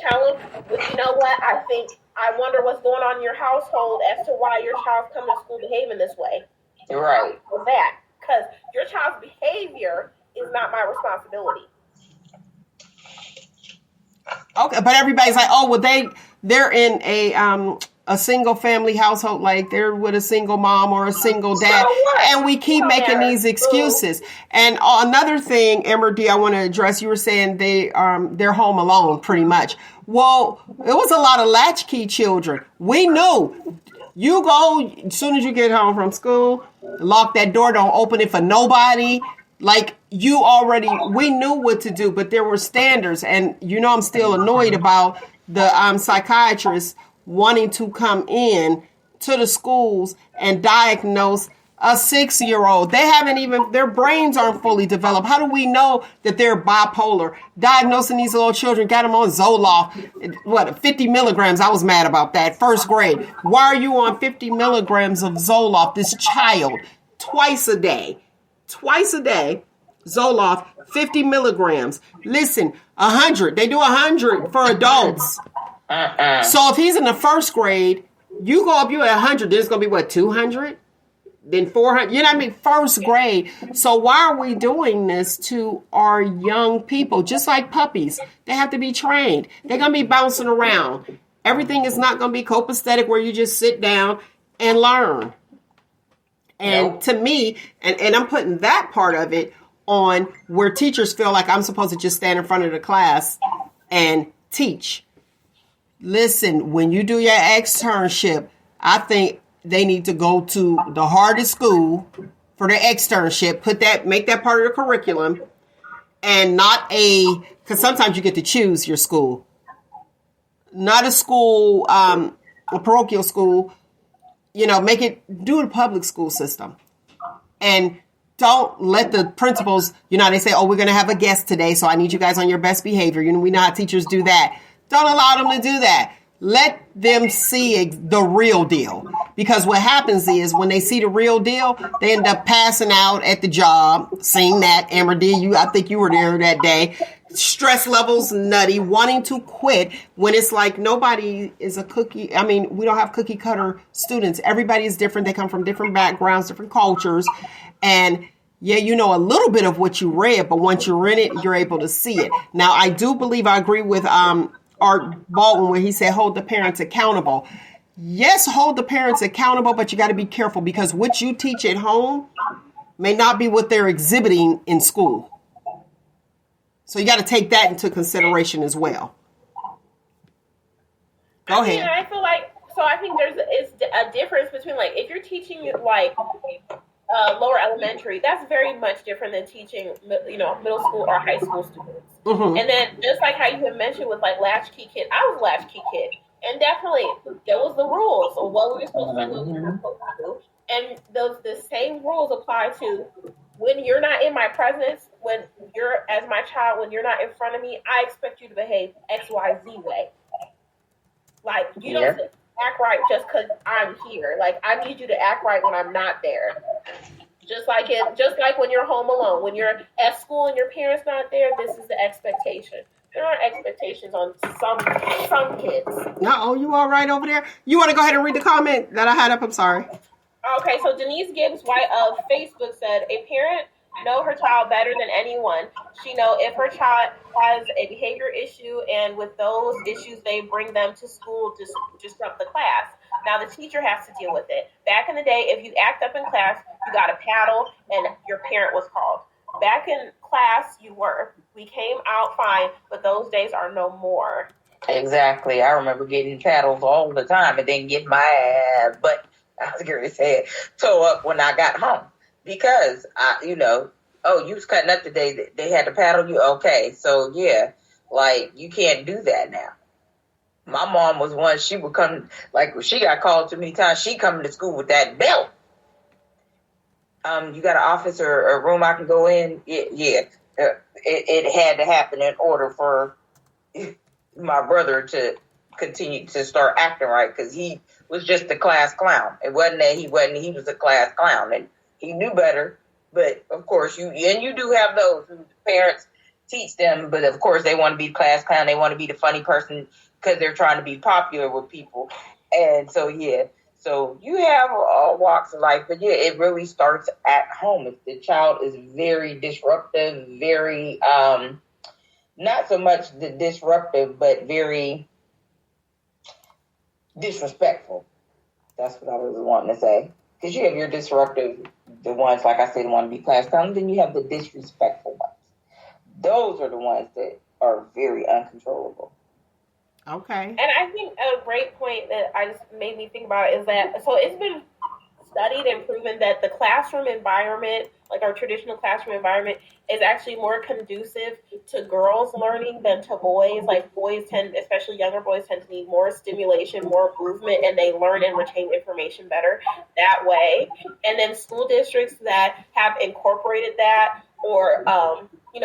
Tell them, you know what, I wonder what's going on in your household as to why your child's coming to school behaving this way. Right. That, because your child's behavior is not my responsibility. Okay, but everybody's like, oh, well, they're in a single family household, like they're with a single mom or a single dad, and we keep making these excuses. And another thing, AmberDee, I want to address. You were saying they're home alone, pretty much. Well, it was a lot of latchkey children. We knew. You go as soon as you get home from school, lock that door, don't open it for nobody. Like, we knew what to do, but there were standards. And, I'm still annoyed about the psychiatrists wanting to come in to the schools and diagnose a 6-year-old. Their brains aren't fully developed. How do we know that they're bipolar? Diagnosing these little children, got them on Zoloft, 50 milligrams. I was mad about that. First grade. Why are you on 50 milligrams of Zoloft? This child, twice a day, Zoloft, 50 milligrams. Listen, 100. They do 100 for adults. So if he's in the first grade, you go up, you're at 100. There's going to be 200? Then 400. You know what I mean? First grade. So why are we doing this to our young people? Just like puppies. They have to be trained. They're going to be bouncing around. Everything is not going to be copacetic where you just sit down and learn. And to me, and I'm putting that part of it on where teachers feel like I'm supposed to just stand in front of the class and teach. Listen, when you do your externship, I think they need to go to the hardest school for their externship. Make that part of the curriculum, and because sometimes you get to choose your school. Not a school, a parochial school. Do the public school system. And don't let the principals, they say, oh, we're going to have a guest today, so I need you guys on your best behavior. We know how teachers do that. Don't allow them to do that. Let them see the real deal. Because what happens is when they see the real deal, they end up passing out at the job. Seeing that, AmberDee, I think you were there that day. stress levels nutty, wanting to quit when it's like nobody is a cookie. I mean, we don't have cookie cutter students. Everybody is different. They come from different backgrounds, different cultures. And yeah, you know a little bit of what you read, but once you're in it, you're able to see it. Now, I do believe I agree with Art Baldwin when he said hold the parents accountable. Yes, hold the parents accountable, but you got to be careful because what you teach at home may not be what they're exhibiting in school. So you got to take that into consideration as well. Go ahead. I feel like, so I think it's a difference between like, if you're teaching like lower elementary, that's very much different than teaching, middle school or high school students. Mm-hmm. And then just like how you had mentioned with like latchkey kid, I was a latchkey kid. And definitely there was the rules of what we were supposed to do, what we were supposed to do. And the same rules apply to when you're not in my presence, when you're, as my child, when you're not in front of me, I expect you to behave X, Y, Z way. Like, you don't act right just because I'm here. Like, I need you to act right when I'm not there. Just like when you're home alone, when you're at school and your parents not there, this is the expectation. There are expectations on some kids. No, you all right over there? You want to go ahead and read the comment that I had up? I'm sorry. Okay, so Denise Gibbs White of Facebook said, a parent know her child better than anyone. She know if her child has a behavior issue, and with those issues, they bring them to school to disrupt the class. Now the teacher has to deal with it. Back in the day, if you act up in class, you got a paddle, and your parent was called. Back in class, you were. We came out fine, but those days are no more. Exactly. I remember getting paddles all the time and then getting my ass, but I was going to say toe up when I got home because you was cutting up today. They had to paddle you. Okay. So yeah, like you can't do that now. My mom was one, she would come, like she got called too many times. She coming to school with that belt. You got an office or a room I can go in? It had to happen in order for my brother to continue to start acting right because he was just a class clown. It wasn't that he was a class clown and he knew better. But of course you do have those whose parents teach them, but of course they want to be the class clown. They want to be the funny person because they're trying to be popular with people. And so, yeah. So you have all walks of life, but yeah, it really starts at home. If the child is very disruptive, very, not so much the disruptive, but very disrespectful. That's what I was wanting to say. Because you have your disruptive, the ones, like I said, want to be class clowns, then you have the disrespectful ones. Those are the ones that are very uncontrollable. Okay. And I think a great point that I just made me think about is that, so it's been studied and proven that the classroom environment, like our traditional classroom environment, is actually more conducive to girls learning than to boys. Like boys tend, especially younger boys, tend to need more stimulation, more movement, and they learn and retain information better that way. And then school districts that have incorporated that or,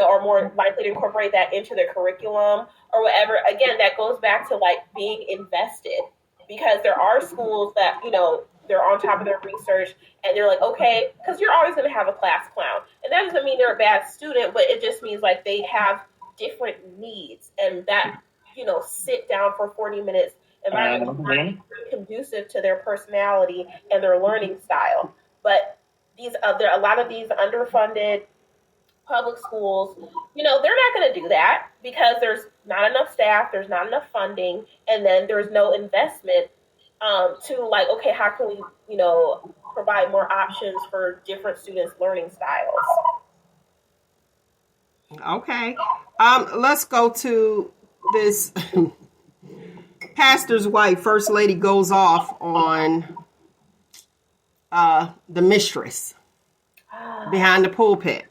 are more likely to incorporate that into their curriculum or whatever. Again, that goes back to like being invested because there are schools that, they're on top of their research and they're like, okay, because you're always going to have a class clown. And that doesn't mean they're a bad student, but it just means like they have different needs and that, sit down for 40 minutes environment is very conducive to their personality and their learning style. But there are a lot of these underfunded public schools, they're not going to do that because there's not enough staff, there's not enough funding, and then there's no investment to like, okay, how can we, provide more options for different students' learning styles? Okay. Let's go to this pastor's wife, first lady, goes off on the mistress behind the pulpit.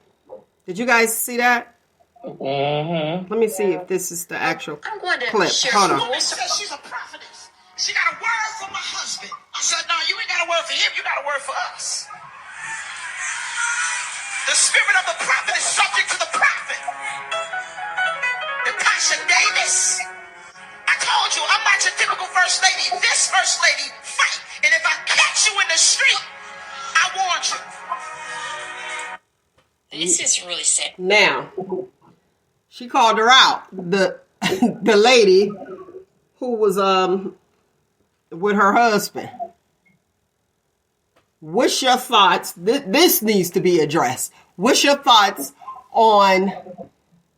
Did you guys see that? Mm-hmm. Let me see if this is the actual clip. Hold on. Woman says she's a prophetess. She got a word for my husband. I said, no, you ain't got a word for him. You got a word for us. The spirit of the prophet is subject to the prophet. Natasha Davis. I told you, I'm not your typical first lady. This first lady fight. And if I catch you in the street, I warned you. This is really sad. Now, She called her out. The lady who was with her husband. What's your thoughts? This needs to be addressed. What's your thoughts on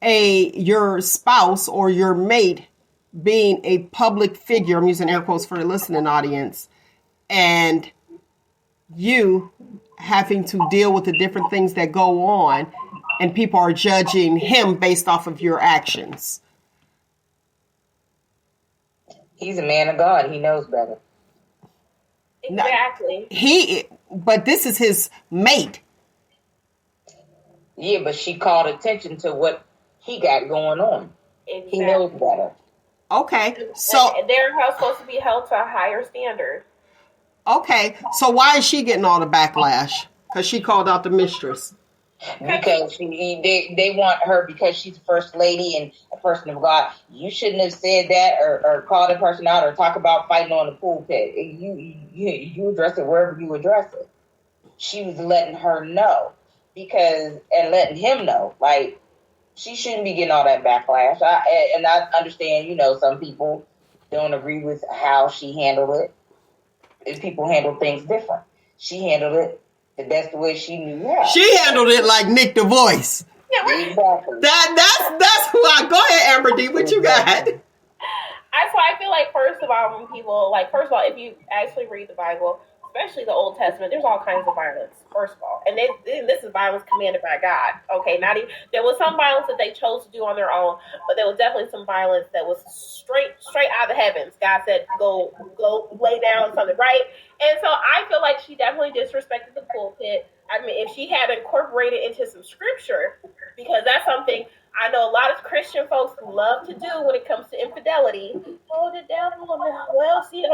your spouse or your mate being a public figure? I'm using air quotes for the listening audience, and you having to deal with the different things that go on, and people are judging him based off of your actions. He's a man of God. He knows better. Exactly. But this is his mate. Yeah, but she called attention to what he got going on. Exactly. He knows better. Okay, so and they're supposed to be held to a higher standard. Okay, so why is she getting all the backlash? Because she called out the mistress. Because they want her because she's the first lady and a person of God. You shouldn't have said that or called a person out or talk about fighting on the pulpit. You address it wherever you address it. She was letting her know and letting him know, like, she shouldn't be getting all that backlash. I understand, some people don't agree with how she handled it. And people handle things different. She handled it the best way she knew how. She handled it like Nick the Voice. Yeah, exactly. That's who I. Go ahead, AmberDee. What you got? I feel like first of all, if you actually read the Bible, especially the Old Testament, there's all kinds of violence. First of all, and this is violence commanded by God. Okay, there was some violence that they chose to do on their own, but there was definitely some violence that was straight out of the heavens. God said, "Go lay down something," right? And so I feel like she definitely disrespected the pulpit. I mean, if she had incorporated into some scripture, because that's something I know a lot of Christian folks love to do when it comes to infidelity. Oh, the devil! Well, see,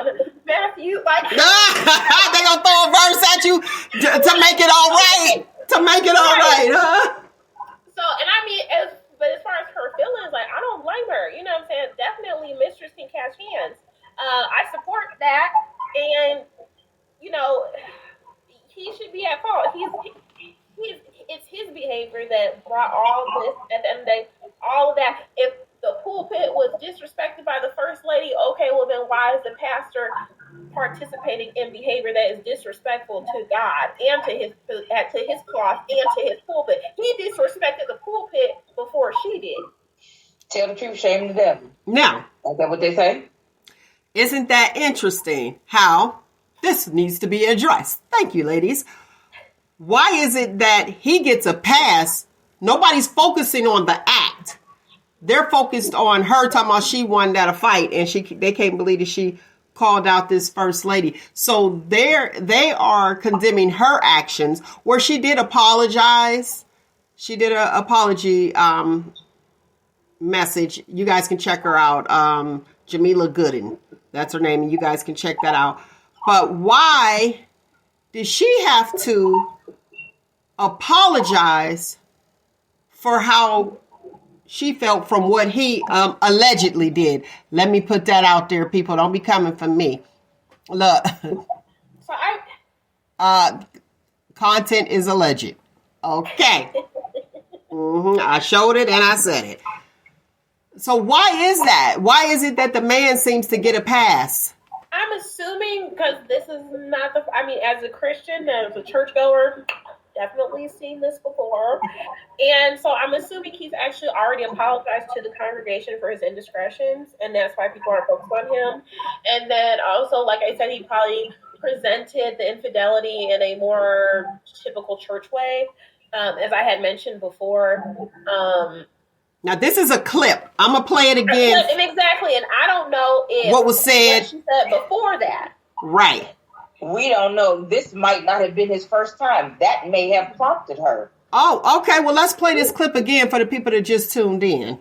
Matthew, like they gonna throw a verse at you to make it all right. To make it all right, huh? So, and I mean, but as far as her feelings, like, I don't blame her. You know what I'm saying? Definitely, mistress can catch hands. I support that, and he should be at fault. It's his behavior that brought all this. At the end of the day, all of that. If the pulpit was disrespected by the first lady, okay, well then why is the pastor participating in behavior that is disrespectful to God and to his cloth and to his pulpit? He disrespected the pulpit before she did. Tell the truth, shame the devil. Now, is that what they say? Isn't that interesting? How this needs to be addressed. Thank you, ladies. Why is it that he gets a pass? Nobody's focusing on the act. They're focused on her talking about she won at a fight, and they can't believe that she called out this first lady. So they are condemning her actions, where she did apologize. She did an apology message. You guys can check her out. Jamila Gooden, that's her name, and you guys can check that out. But why did she have to apologize for how she felt from what he allegedly did? Let me put that out there, people. Don't be coming for me. Look. So content is alleged. Okay. I showed it and I said it. So why is that? Why is it that the man seems to get a pass? I'm assuming because this is not as a Christian, as a churchgoer, definitely seen this before. And so I'm assuming he's actually already apologized to the congregation for his indiscretions, and that's why people are focused on him. And then also, like I said, he probably presented the infidelity in a more typical church way, as I had mentioned before. Now, this is a clip. I'm going to play it again. Exactly, and I don't know if what was said, what she said before that. Right. We don't know. This might not have been his first time. That may have prompted her. Oh, okay. Well, let's play this clip again for the people that just tuned in.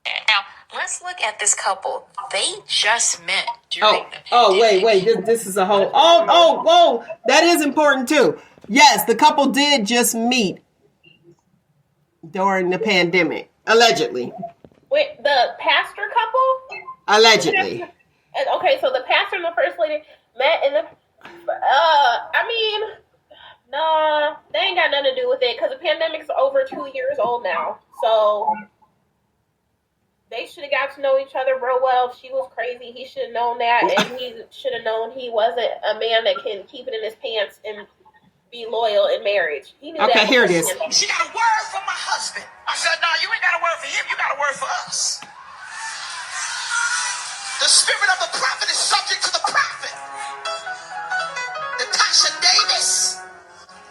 Now, let's look at this couple. They just met during the pandemic. Wait. This is a whole... whoa. That is important, too. Yes, the couple did just meet during the pandemic. Allegedly. Wait, the pastor couple? Allegedly. Okay, so the pastor and the first lady met in the... Nah, they ain't got nothing to do with it because the pandemic's over 2 years old now. So they should have got to know each other real well. If she was crazy, he should have known that, and he should have known he wasn't a man that can keep it in his pants and be loyal in marriage. He knew that. Okay, here it is. She got a word for my husband. I said, no, you ain't got a word for him. You got a word for us. The spirit of the prophet is subject to the prophet. Natasha Davis,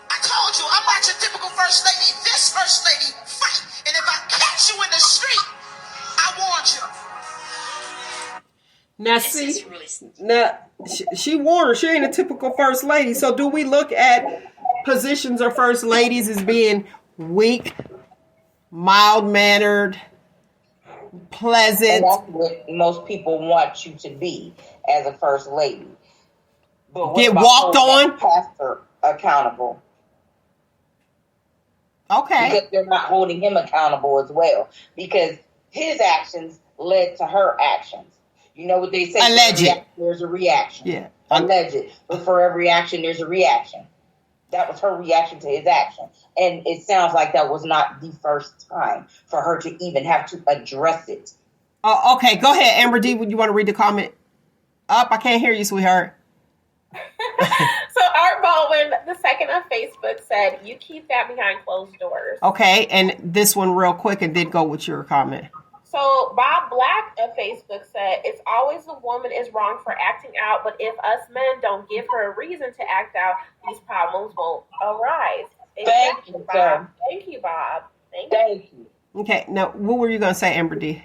I told you, I'm not your typical first lady. This first lady fight. And if I catch you in the street, I warned you. Now, see, now she warned her. She ain't a typical first lady. So do we look at positions of first ladies as being weak, mild-mannered, pleasant? And that's what most people want you to be as a first lady. But Get walked on? Pastor accountable. Okay. Because they're not holding him accountable as well. Because his actions led to her actions. You know what they say? Alleged. There's a reaction. Yeah. Alleged. But for every action, there's a reaction. That was her reaction to his action. And it sounds like that was not the first time for her to even have to address it. Oh, okay. Go ahead, AmberDee. Would you want to read the comment? I can't hear you, sweetheart. So Art Baldwin, the second on Facebook, said, you keep that behind closed doors. Okay, and this one real quick, and then go with your comment. So Bob Black of Facebook said, it's always the woman is wrong for acting out, but if us men don't give her a reason to act out, these problems won't arise. Thank you, Bob. sir. Thank you, Bob. Thank you. Okay, now what were you going to say, AmberDee?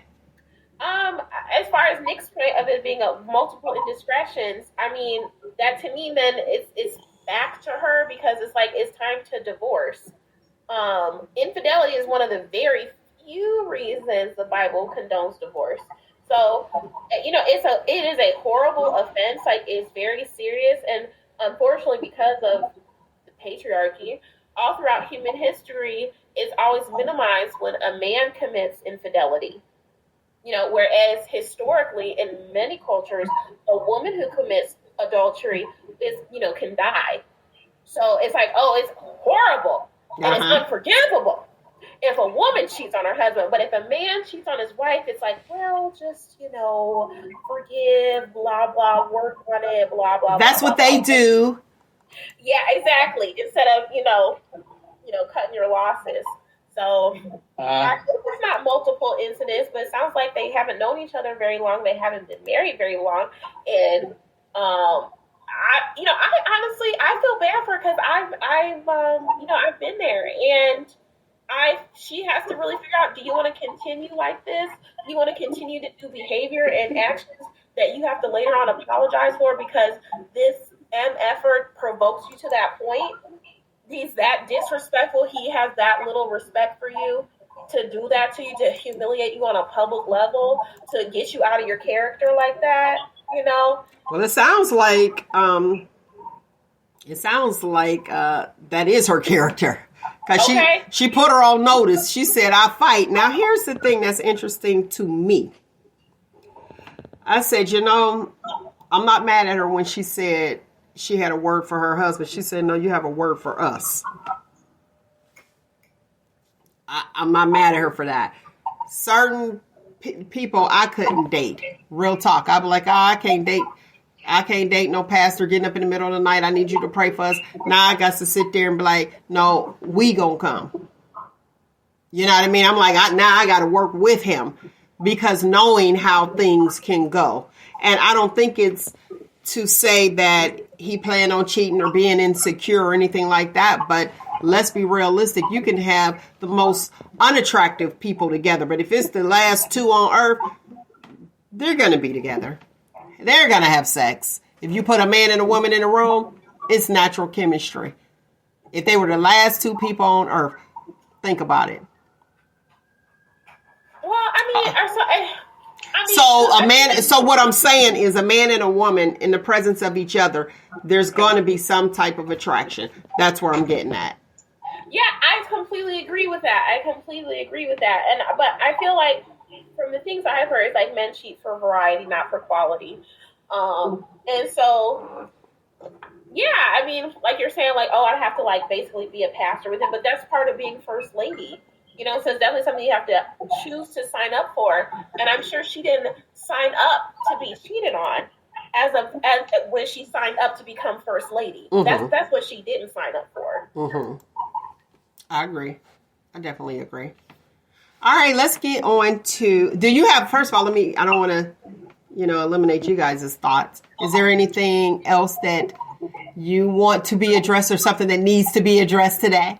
As far as Nick's point of it being a multiple indiscretions, I mean, that to me then it's back to her because it's like it's time to divorce. Infidelity is one of the very few reasons the Bible condones divorce. So, it is a horrible offense. Like, it's very serious, and unfortunately, because of the patriarchy, all throughout human history, it's always minimized when a man commits infidelity. Whereas historically, in many cultures, a woman who commits adultery can die. So it's like, oh, it's horrible and it's unforgivable if a woman cheats on her husband. But if a man cheats on his wife, it's like, well, just, forgive, blah, blah, work on it, blah, blah, That's blah, what blah, they blah. do. Yeah, exactly. Instead of, cutting your losses. So I think it's not multiple incidents, but it sounds like they haven't known each other very long. They haven't been married very long. And, I honestly, I feel bad for her because I've been there, and she has to really figure out, do you want to continue like this? Do you want to continue to do behavior and actions that you have to later on apologize for because this effort provokes you to that point? He's that disrespectful. He has that little respect for you to do that to you, to humiliate you on a public level, to get you out of your character like that, Well, it sounds like that is her character. Because she put her on notice. She said, I fight. Now, here's the thing that's interesting to me. I said, I'm not mad at her when she said she had a word for her husband. She said, no, you have a word for us. I'm not mad at her for that. Certain people I couldn't date. Real talk. I'd be like, I can't date no pastor getting up in the middle of the night. I need you to pray for us. Now I got to sit there and be like, no, we gonna come. You know what I mean? I'm like, now I got to work with him because knowing how things can go. And I don't think it's to say that he planned on cheating or being insecure or anything like that. But let's be realistic. You can have the most unattractive people together. But if it's the last two on earth, they're going to be together. They're going to have sex. If you put a man and a woman in a room, it's natural chemistry. If they were the last two people on earth, think about it. Well, So what I'm saying is a man and a woman in the presence of each other, there's going to be some type of attraction. That's where I'm getting at. Yeah, I completely agree with that. But I feel like from the things I've heard, it's like men cheat for variety, not for quality. And so Yeah, I mean, like you're saying, like, oh, I have to like basically be a pastor with it, but that's part of being first lady. So it's definitely something you have to choose to sign up for. And I'm sure she didn't sign up to be cheated on as when she signed up to become first lady. Mm-hmm. That's what she didn't sign up for. Mm-hmm. I agree. I definitely agree. All right, let's get on to. Do you have? First of all, I don't want to, eliminate you guys' thoughts. Is there anything else that you want to be addressed, or something that needs to be addressed today?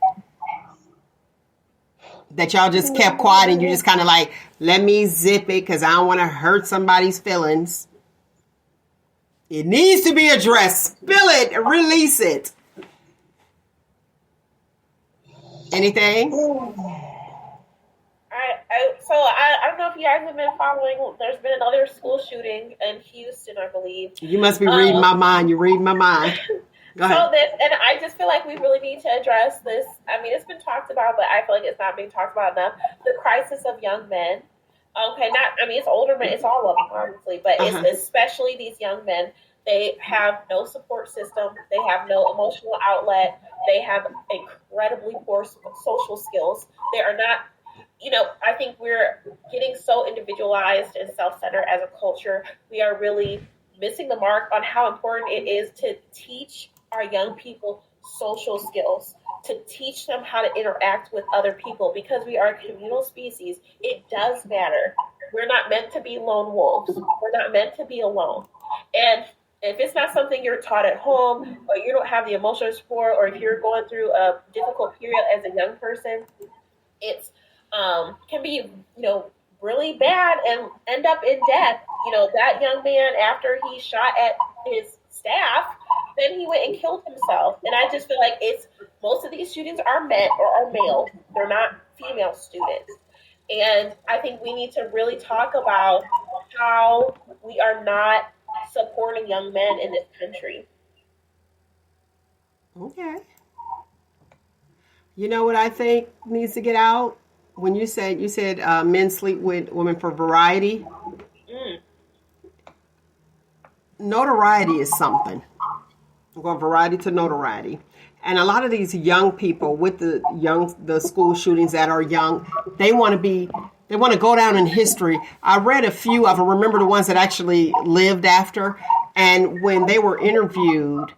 That y'all just kept quiet and you just kind of like, let me zip it because I don't want to hurt somebody's feelings. It needs to be addressed. Spill it. Release it. Anything? I don't know if you guys have been following. There's been another school shooting in Houston, I believe. You must be reading my mind. You're reading my mind. Go ahead. And I just feel like we really need to address this. I mean, it's been talked about, but I feel like it's not being talked about enough. The crisis of young men. Okay, it's older men. It's all of them, obviously, but it's especially these young men. They have no support system. They have no emotional outlet. They have incredibly poor social skills. They are not, I think we're getting so individualized and self-centered as a culture. We are really missing the mark on how important it is to teach our young people social skills, to teach them how to interact with other people, because we are a communal species. It does matter. We're not meant to be lone wolves. We're not meant to be alone. And if it's not something you're taught at home, or you don't have the emotional support, or if you're going through a difficult period as a young person, it's can be, really bad and end up in death. That young man, after he shot at his staff, then he went and killed himself. And I just feel like most of these shootings are men or are male. They're not female students. And I think we need to really talk about how we are not supporting young men in this country. Okay. You know what I think needs to get out? When you said men sleep with women for variety. Notoriety is something. We're going variety to notoriety. And a lot of these young people with the school shootings that are young, they want to go down in history. I read a few of them, remember the ones that actually lived after. And when they were interviewed,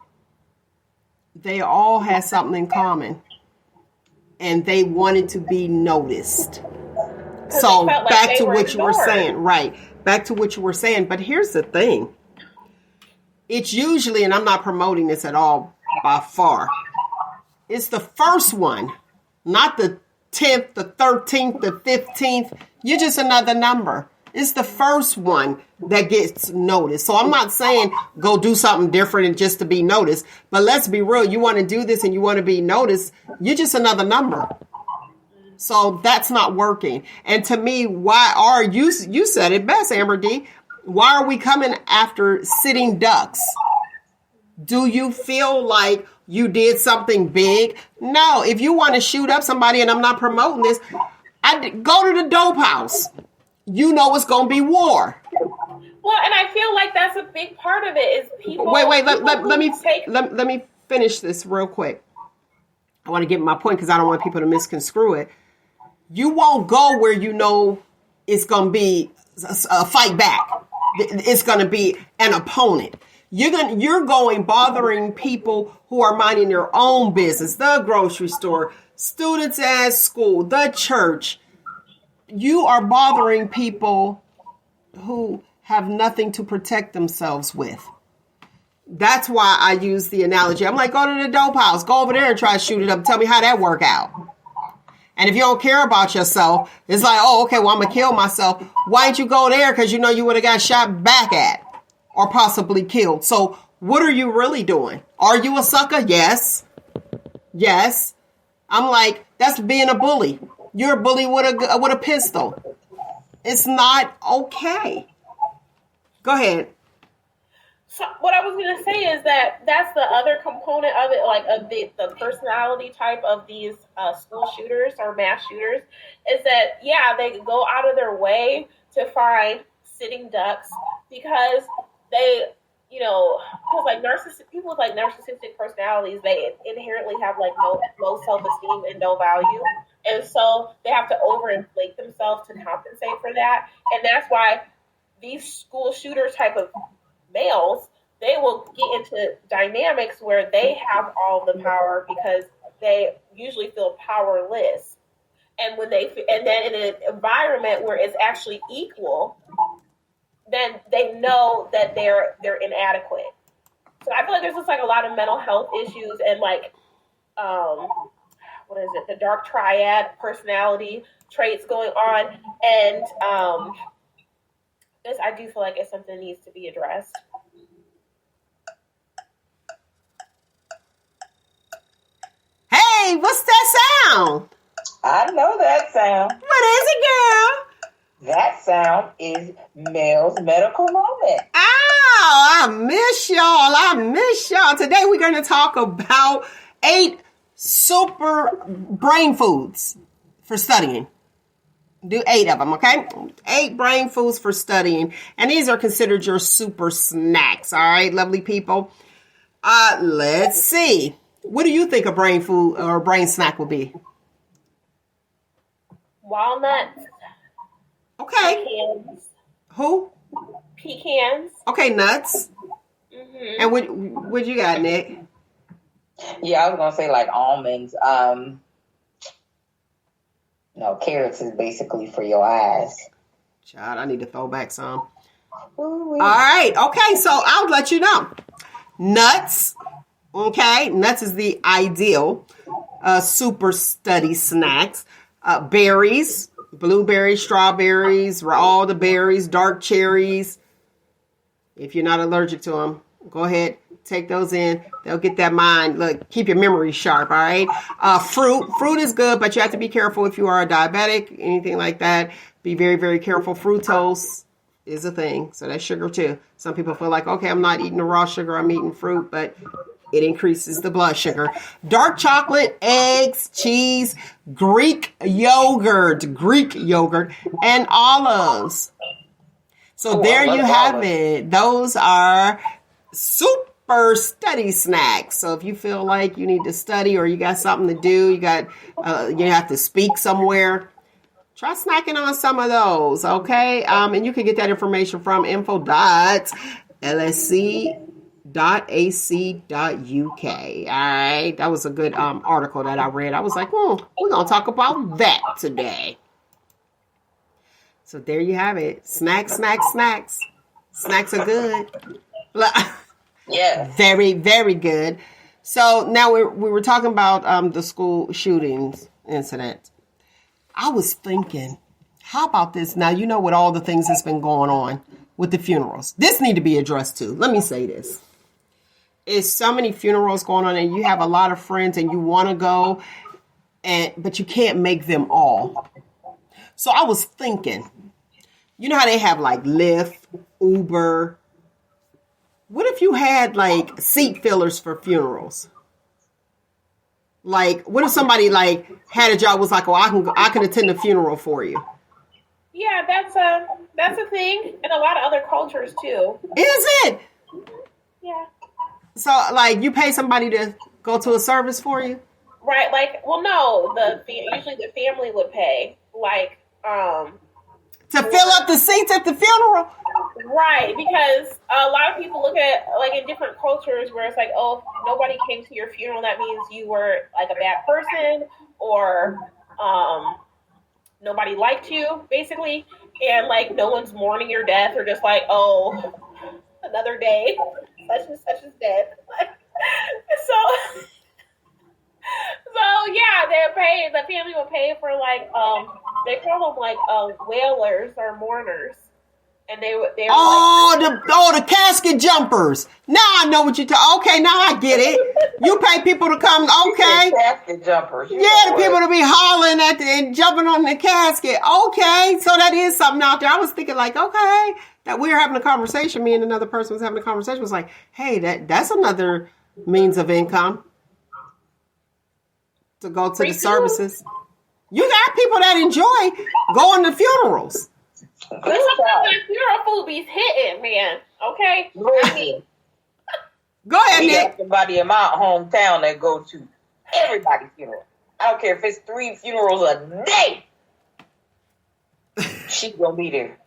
they all had something in common. And they wanted to be noticed. So back to what you were saying. Right. Back to what you were saying. But here's the thing. It's usually, and I'm not promoting this at all by far, it's the first one, not the 10th, the 13th, the 15th. You're just another number. It's the first one that gets noticed. So I'm not saying go do something different and just to be noticed. But let's be real. You want to do this and you want to be noticed. You're just another number. So that's not working. And to me, why are you said it best, AmberDee. Why are we coming after sitting ducks? Do you feel like you did something big? No. If you want to shoot up somebody, and I'm not promoting this, go to the dope house. You know it's going to be war. Well, and I feel like that's a big part of it is people. Wait. Let me finish this real quick. I want to get my point because I don't want people to misconstrue it. You won't go where you know it's going to be a fight back. It's going to be an opponent. You're going bothering people who are minding their own business, the grocery store, students at school, the church. You are bothering people who have nothing to protect themselves with. That's why I use the analogy. I'm like, go to the dope house, go over there and try to shoot it up. Tell me how that work out. And if you don't care about yourself, it's like, oh, okay, well, I'm going to kill myself. Why didn't you go there? Because you know you would have got shot back at or possibly killed. So what are you really doing? Are you a sucker? Yes. Yes. I'm like, that's being a bully. You're a bully with a pistol. It's not okay. Go ahead. So what I was going to say is that that's the other component of it, like of the personality type of these school shooters or mass shooters, is that, yeah, they go out of their way to find sitting ducks because they you know, because like people with like narcissistic personalities, they inherently have like no low self-esteem and no value, and so they have to overinflate themselves to compensate for that, and that's why these school shooter type of males, they will get into dynamics where they have all the power because they usually feel powerless, and when and then in an environment where it's actually equal, then they know that they're inadequate. So I feel like there's just like a lot of mental health issues and like what is it, the dark triad personality traits going on, and I do feel like it's something that needs to be addressed. Hey, what's that sound? I know that sound. What is it, girl? That sound is Mel's medical moment. Oh, I miss y'all. Today we're going to talk about 8 super brain foods for studying. Do 8 of them, okay? 8 brain foods for studying. And these are considered your super snacks, all right, lovely people? Let's see. What do you think a brain food or a brain snack would be? Walnuts. Okay. Pecans. Who? Pecans. Okay, nuts. Mm-hmm. And what you got, Nick? Yeah, I was gonna say like almonds. No, carrots is basically for your eyes. Child, I need to throw back some. Ooh-wee. All right. Okay, so I'll let you know. Nuts. Okay, nuts is the ideal super study snacks. Berries, blueberries, strawberries, all the berries, dark cherries. If you're not allergic to them, go ahead, take those in. They'll get that mind. Look, keep your memory sharp, all right? Fruit is good, but you have to be careful if you are a diabetic, anything like that. Be very, very careful. Fructose is a thing, so that's sugar too. Some people feel like, okay, I'm not eating the raw sugar, I'm eating fruit, but it increases the blood sugar. Dark chocolate, eggs, cheese, Greek yogurt, and olives. So there you have it. Those are super study snacks. So if you feel like you need to study or you got something to do, you have to speak somewhere, try snacking on some of those, okay? And you can get that information from info.lsc.ac.uk. All right, that was a good article that I read. I was like, we're gonna talk about that today. So there you have it. Snacks. Snacks are good. Yeah, very, very good. So now we were talking about the school shootings incident. I was thinking, how about this? Now, you know, with all the things that's been going on with the funerals, this need to be addressed too. Let me say this. It's so many funerals going on and you have a lot of friends and you want to go, but you can't make them all. So I was thinking, you know how they have like Lyft, Uber. What if you had like seat fillers for funerals? Like, what if somebody like had a job was like, oh, I can attend a funeral for you? Yeah, that's a thing in a lot of other cultures too. Is it? Yeah. So, like, you pay somebody to go to a service for you? Right. Like, well, no. Usually the family would pay. Like, to fill up the seats at the funeral? Right, because a lot of people look at, like, in different cultures where it's like, oh, if nobody came to your funeral, that means you were, like, a bad person, or nobody liked you, basically, and, like, no one's mourning your death, or just like, oh, another day, such and such is dead. So yeah, the family will pay for, like, they call them, like, wailers or mourners. And they the casket jumpers. Now I know what you're talking. Okay, now I get it. You pay people to come. Okay, casket jumpers. Yeah, the people to be hollering at and jumping on the casket. Okay, so that is something out there. I was thinking like, okay, that we were having a conversation. Me and another person was having a conversation. It was like, hey, that's another means of income to go to the services. You got people that enjoy going to funerals. But sometimes that funeral food be hitting, man. Okay? I mean, Go ahead, We Nick. got somebody in my hometown that go to everybody's funeral. I don't care if it's 3 funerals a day. She gonna be there.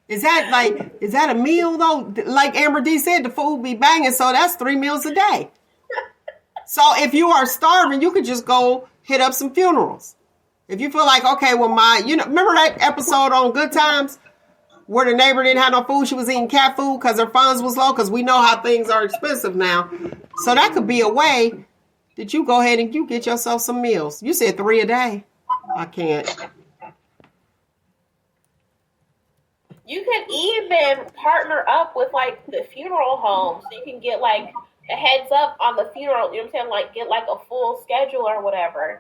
Is that a meal though? Like AmberDee said, the food be banging, so that's 3 meals a day. So if you are starving, you could just go hit up some funerals. If you feel like, okay, well, remember that episode on Good Times where the neighbor didn't have no food? She was eating cat food because her funds was low, because we know how things are expensive now. So that could be a way that you go ahead and you get yourself some meals. You said 3 a day. I can't. You can even partner up with like the funeral home, so you can get like a heads up on the funeral. You know what I'm saying? Like get like a full schedule or whatever,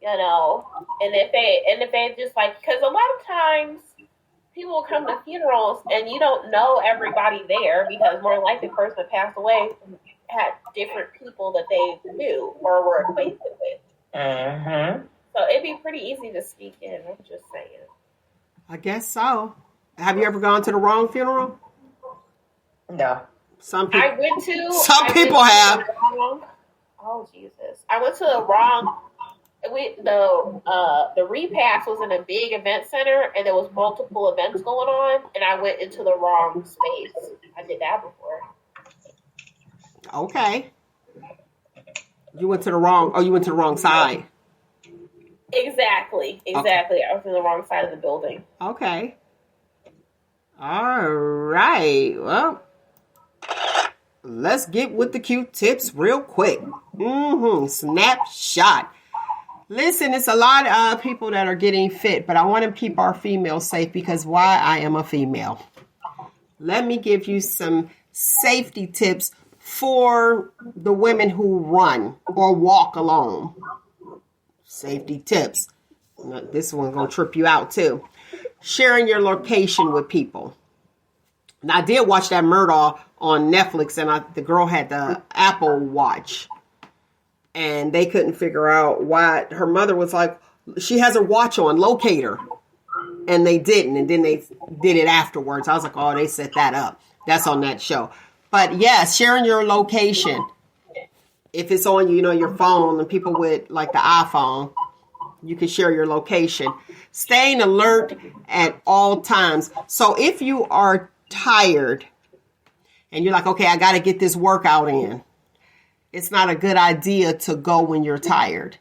you know. And if they just like, because a lot of times people will come to funerals and you don't know everybody there, because more than likely the person that passed away had different people that they knew or were acquainted with. Mm-hmm. So it'd be pretty easy to sneak in. I'm just saying. I guess so. Have you ever gone to the wrong funeral? No. Some people. I went to. Some people have. Oh Jesus! I went to the wrong. The repast was in a big event center, and there was multiple events going on, and I went into the wrong space. I did that before. Okay. You went to the wrong side. Exactly. Okay. I was in the wrong side of the building. Okay. All right. Well, let's get with the Q-tips real quick. Snapshot. Listen, it's a lot of people that are getting fit, but I want to keep our females safe, because why? I am a female. Let me give you some safety tips for the women who run or walk alone. Safety tips. This one's going to trip you out too. Sharing your location with people. Now, I did watch that Murdaugh on Netflix, and the girl had the Apple Watch, and they couldn't figure out why. Her mother was like, she has her watch on, locate her, and they didn't, and then they did it afterwards. I was like, oh, they set that up. That's on that show. But yes, sharing your location. If it's on your phone, and people with like the iPhone, you can share your location. Staying alert at all times. So if you are tired and you're like, okay, I got to get this workout in, it's not a good idea to go when you're tired.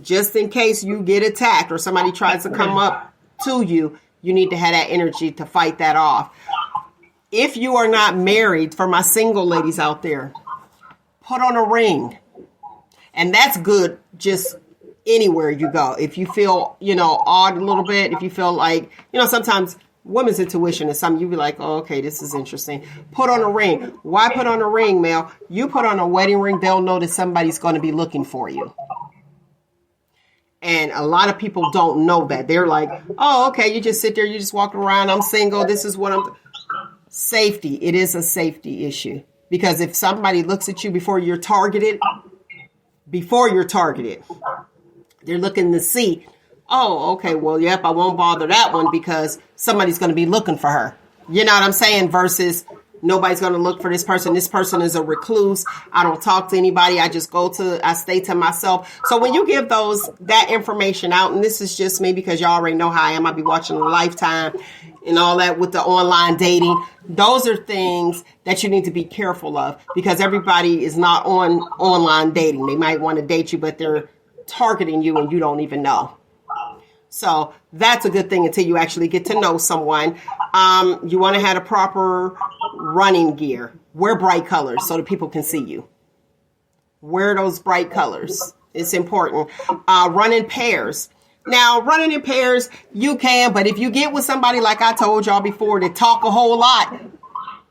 Just in case you get attacked or somebody tries to come up to you, you need to have that energy to fight that off. If you are not married, for my single ladies out there, put on a ring. And that's good just anywhere you go. If you feel, odd a little bit, if you feel like, sometimes women's intuition is something you be like, oh, okay, this is interesting. Put on a ring. Why put on a ring, Mel? You put on a wedding ring, they'll know that somebody's going to be looking for you. And a lot of people don't know that. They're like, oh, okay, you just sit there, you just walk around, I'm single, this is what I'm... Safety. It is a safety issue. Because if somebody looks at you before you're targeted, they're looking to see, oh, okay, well, yep, I won't bother that one because somebody's going to be looking for her. You know what I'm saying? Versus nobody's going to look for this person. This person is a recluse. I don't talk to anybody. I stay to myself. So when you give that information out, and this is just me because y'all already know how I am. I'll be watching a Lifetime and all that with the online dating. Those are things that you need to be careful of, because everybody is not on online dating. They might want to date you, but they're targeting you and you don't even know. So that's a good thing until you actually get to know someone. You want to have a proper running gear. Wear bright colors so that people can see you. Wear those bright colors. It's important. Run in pairs. Now, running in pairs, you can, but if you get with somebody like I told y'all before that talk a whole lot,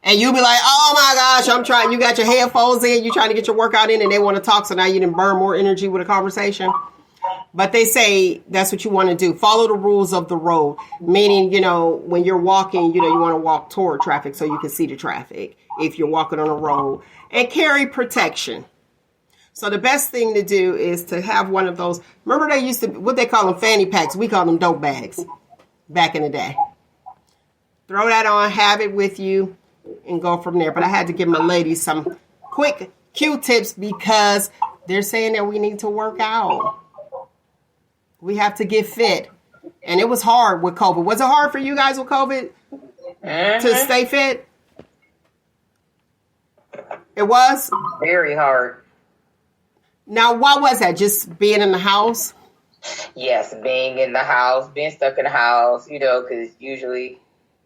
and you be like, oh my gosh, you got your headphones in, you trying to get your workout in, and they want to talk, so now you didn't burn more energy with a conversation. But they say that's what you want to do. Follow the rules of the road, meaning, when you're walking, you want to walk toward traffic so you can see the traffic if you're walking on a road. And carry protection. So the best thing to do is to have one of those. Remember they used to, what they call them, fanny packs. We call them dope bags back in the day. Throw that on, have it with you, and go from there. But I had to give my ladies some quick Q-tips because they're saying that we need to work out. We have to get fit. And it was hard with COVID. Was it hard for you guys with COVID to stay fit? It was? Very hard. Now, why was that? Just being in the house? Yes, being in the house, being stuck in the house, because usually,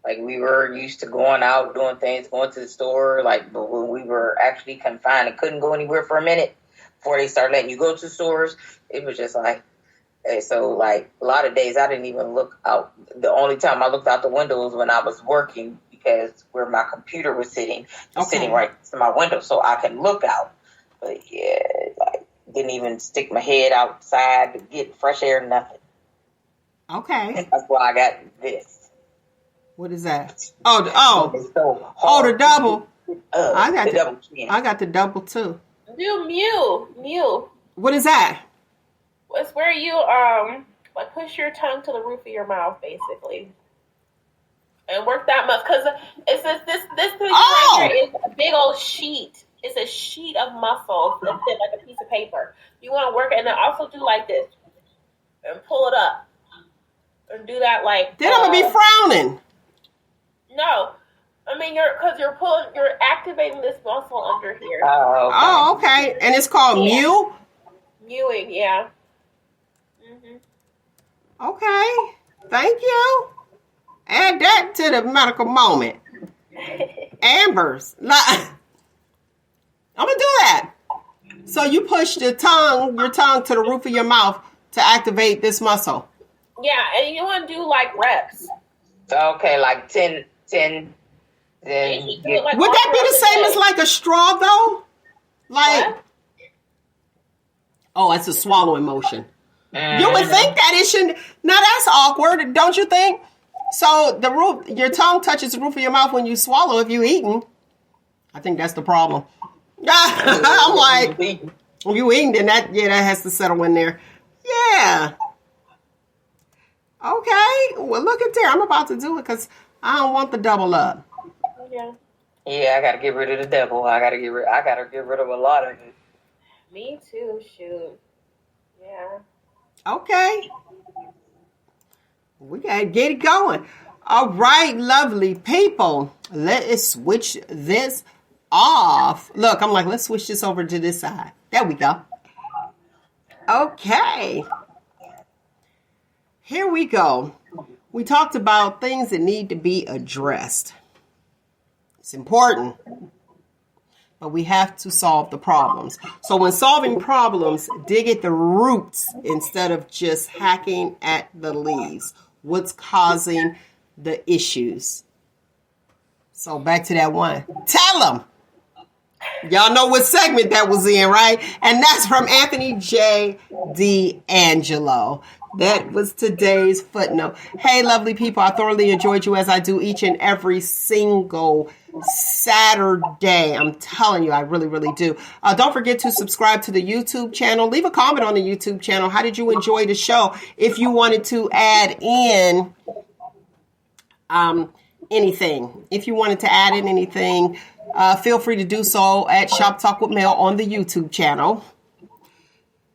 like, we were used to going out, doing things, going to the store, like, but when we were actually confined and couldn't go anywhere for a minute before they started letting you go to stores, it was just like, so, like, a lot of days I didn't even look out. The only time I looked out the window was when I was working because where my computer was sitting right to my window so I can look out. But, yeah, like, didn't even stick my head outside to get fresh air, nothing. Okay. That's why I got this. What is that? Oh, the double. I got the double too. Mew. What is that? It's where you like push your tongue to the roof of your mouth, basically, and work that much because it's this thing right here is a big old sheet. It's a sheet of muscles that fit like a piece of paper. You want to work it, and then also do like this and pull it up and do that like. Then I'm gonna be frowning. No, I mean you're activating this muscle under here. Oh, okay. And it's called Mew. Mewing, yeah. Okay, thank you. Add that to the medical moment. Amber's. I'm gonna do that. So you push your tongue to the roof of your mouth to activate this muscle. Yeah, and you want to do like reps. Okay, like 10. Then Would that be the same as like a straw though? Like, what? Oh, it's a swallowing motion. You would think that it shouldn't. Now that's awkward, don't you think? So your tongue touches the roof of your mouth when you swallow if you're eating. I think that's the problem. I'm like, you eating, then that has to settle in there. Yeah. Okay. Well, look at there. I'm about to do it because I don't want the double up. Yeah. Yeah, I gotta get rid of the double. I gotta get rid of a lot of it. Me too. Shoot. Yeah. Okay. We gotta get it going. All right, lovely people. Let us switch this off. Look, I'm like, let's switch this over to this side. There we go. Okay. Here we go. We talked about things that need to be addressed. It's important. But we have to solve the problems. So when solving problems, dig at the roots instead of just hacking at the leaves. What's causing the issues? So back to that one. Tell them. Y'all know what segment that was in, right? And that's from Anthony J. D'Angelo. That was today's footnote. Hey, lovely people, I thoroughly enjoyed you as I do each and every single Saturday. I'm telling you, I really, really do. Don't forget to subscribe to the YouTube channel. Leave a comment on the YouTube channel. How did you enjoy the show? If you wanted to add in anything, feel free to do so at Shop Talk with Mel on the YouTube channel.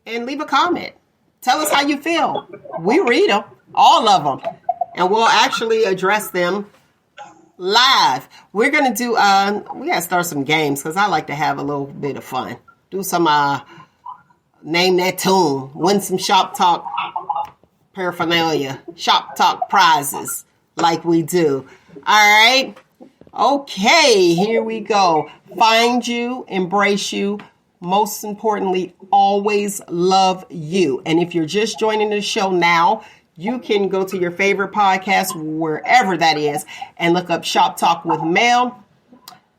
And leave a comment. Tell us how you feel. We read them, all of them, and we'll actually address them live. We're going to do, we got to start some games because I like to have a little bit of fun. Do some, name that tune, win some Shop Talk paraphernalia, Shop Talk prizes like we do. All right. Okay, here we go. Find you, embrace you. Most importantly, always love you. And if you're just joining the show now, you can go to your favorite podcast, wherever that is, and look up Shop Talk with Mel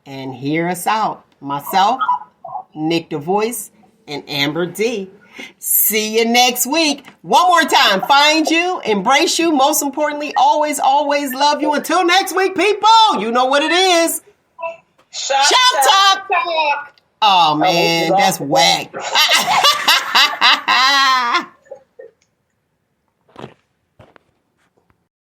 and hear us out. Myself, Nick the Voice, and AmberDee. See you next week. One more time. Find you, embrace you. Most importantly, always, always love you. Until next week, people, you know what it is. Shop Talk. Oh, man, that's whack.